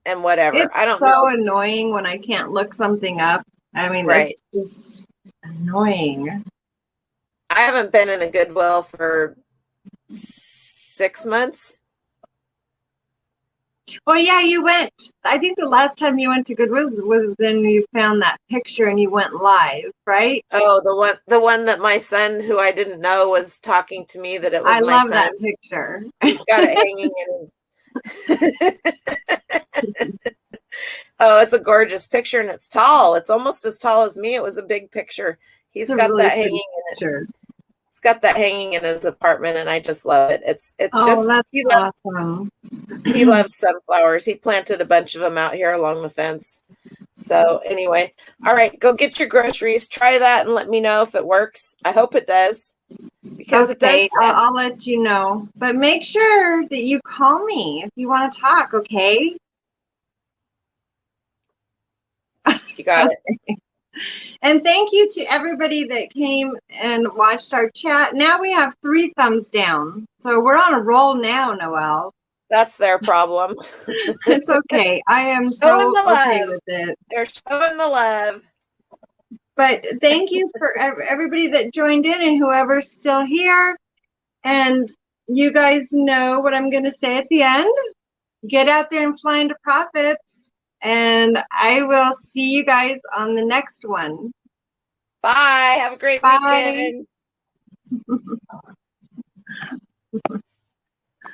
whatever. It's I don't so know. annoying when I can't look something up. I mean, Right. it's just annoying. I haven't been in a Goodwill for 6 months. Well, yeah, you went. I think the last time you went to Goodwill was when you found that picture and you went live, right? Oh, the one that my son, who I didn't know, was talking to me that it was I my love son. that picture. He's got it hanging in his. Oh, it's a gorgeous picture, and it's tall. It's almost as tall as me. It was a big picture. He's It's a got really that pretty hanging in it. picture. He's got that hanging in his apartment, and I just love it. It's Oh, just that's awesome. awesome. He loves sunflowers. He planted a bunch of them out here along the fence. So anyway, all right, go get your groceries. Try that and let me know if it works. I hope it does, because it does. I'll let you know. But make sure that you call me if you want to talk, okay? You got it. And thank you to everybody that came and watched our chat. Now we have 3 thumbs down. So we're on a roll now, Noel. That's their problem. It's okay. I am so okay with it. They're showing the love. But thank you for everybody that joined in and whoever's still here. And you guys know what I'm going to say at the end. Get out there and fly into profits. And I will see you guys on the next one. Bye. Have a great weekend.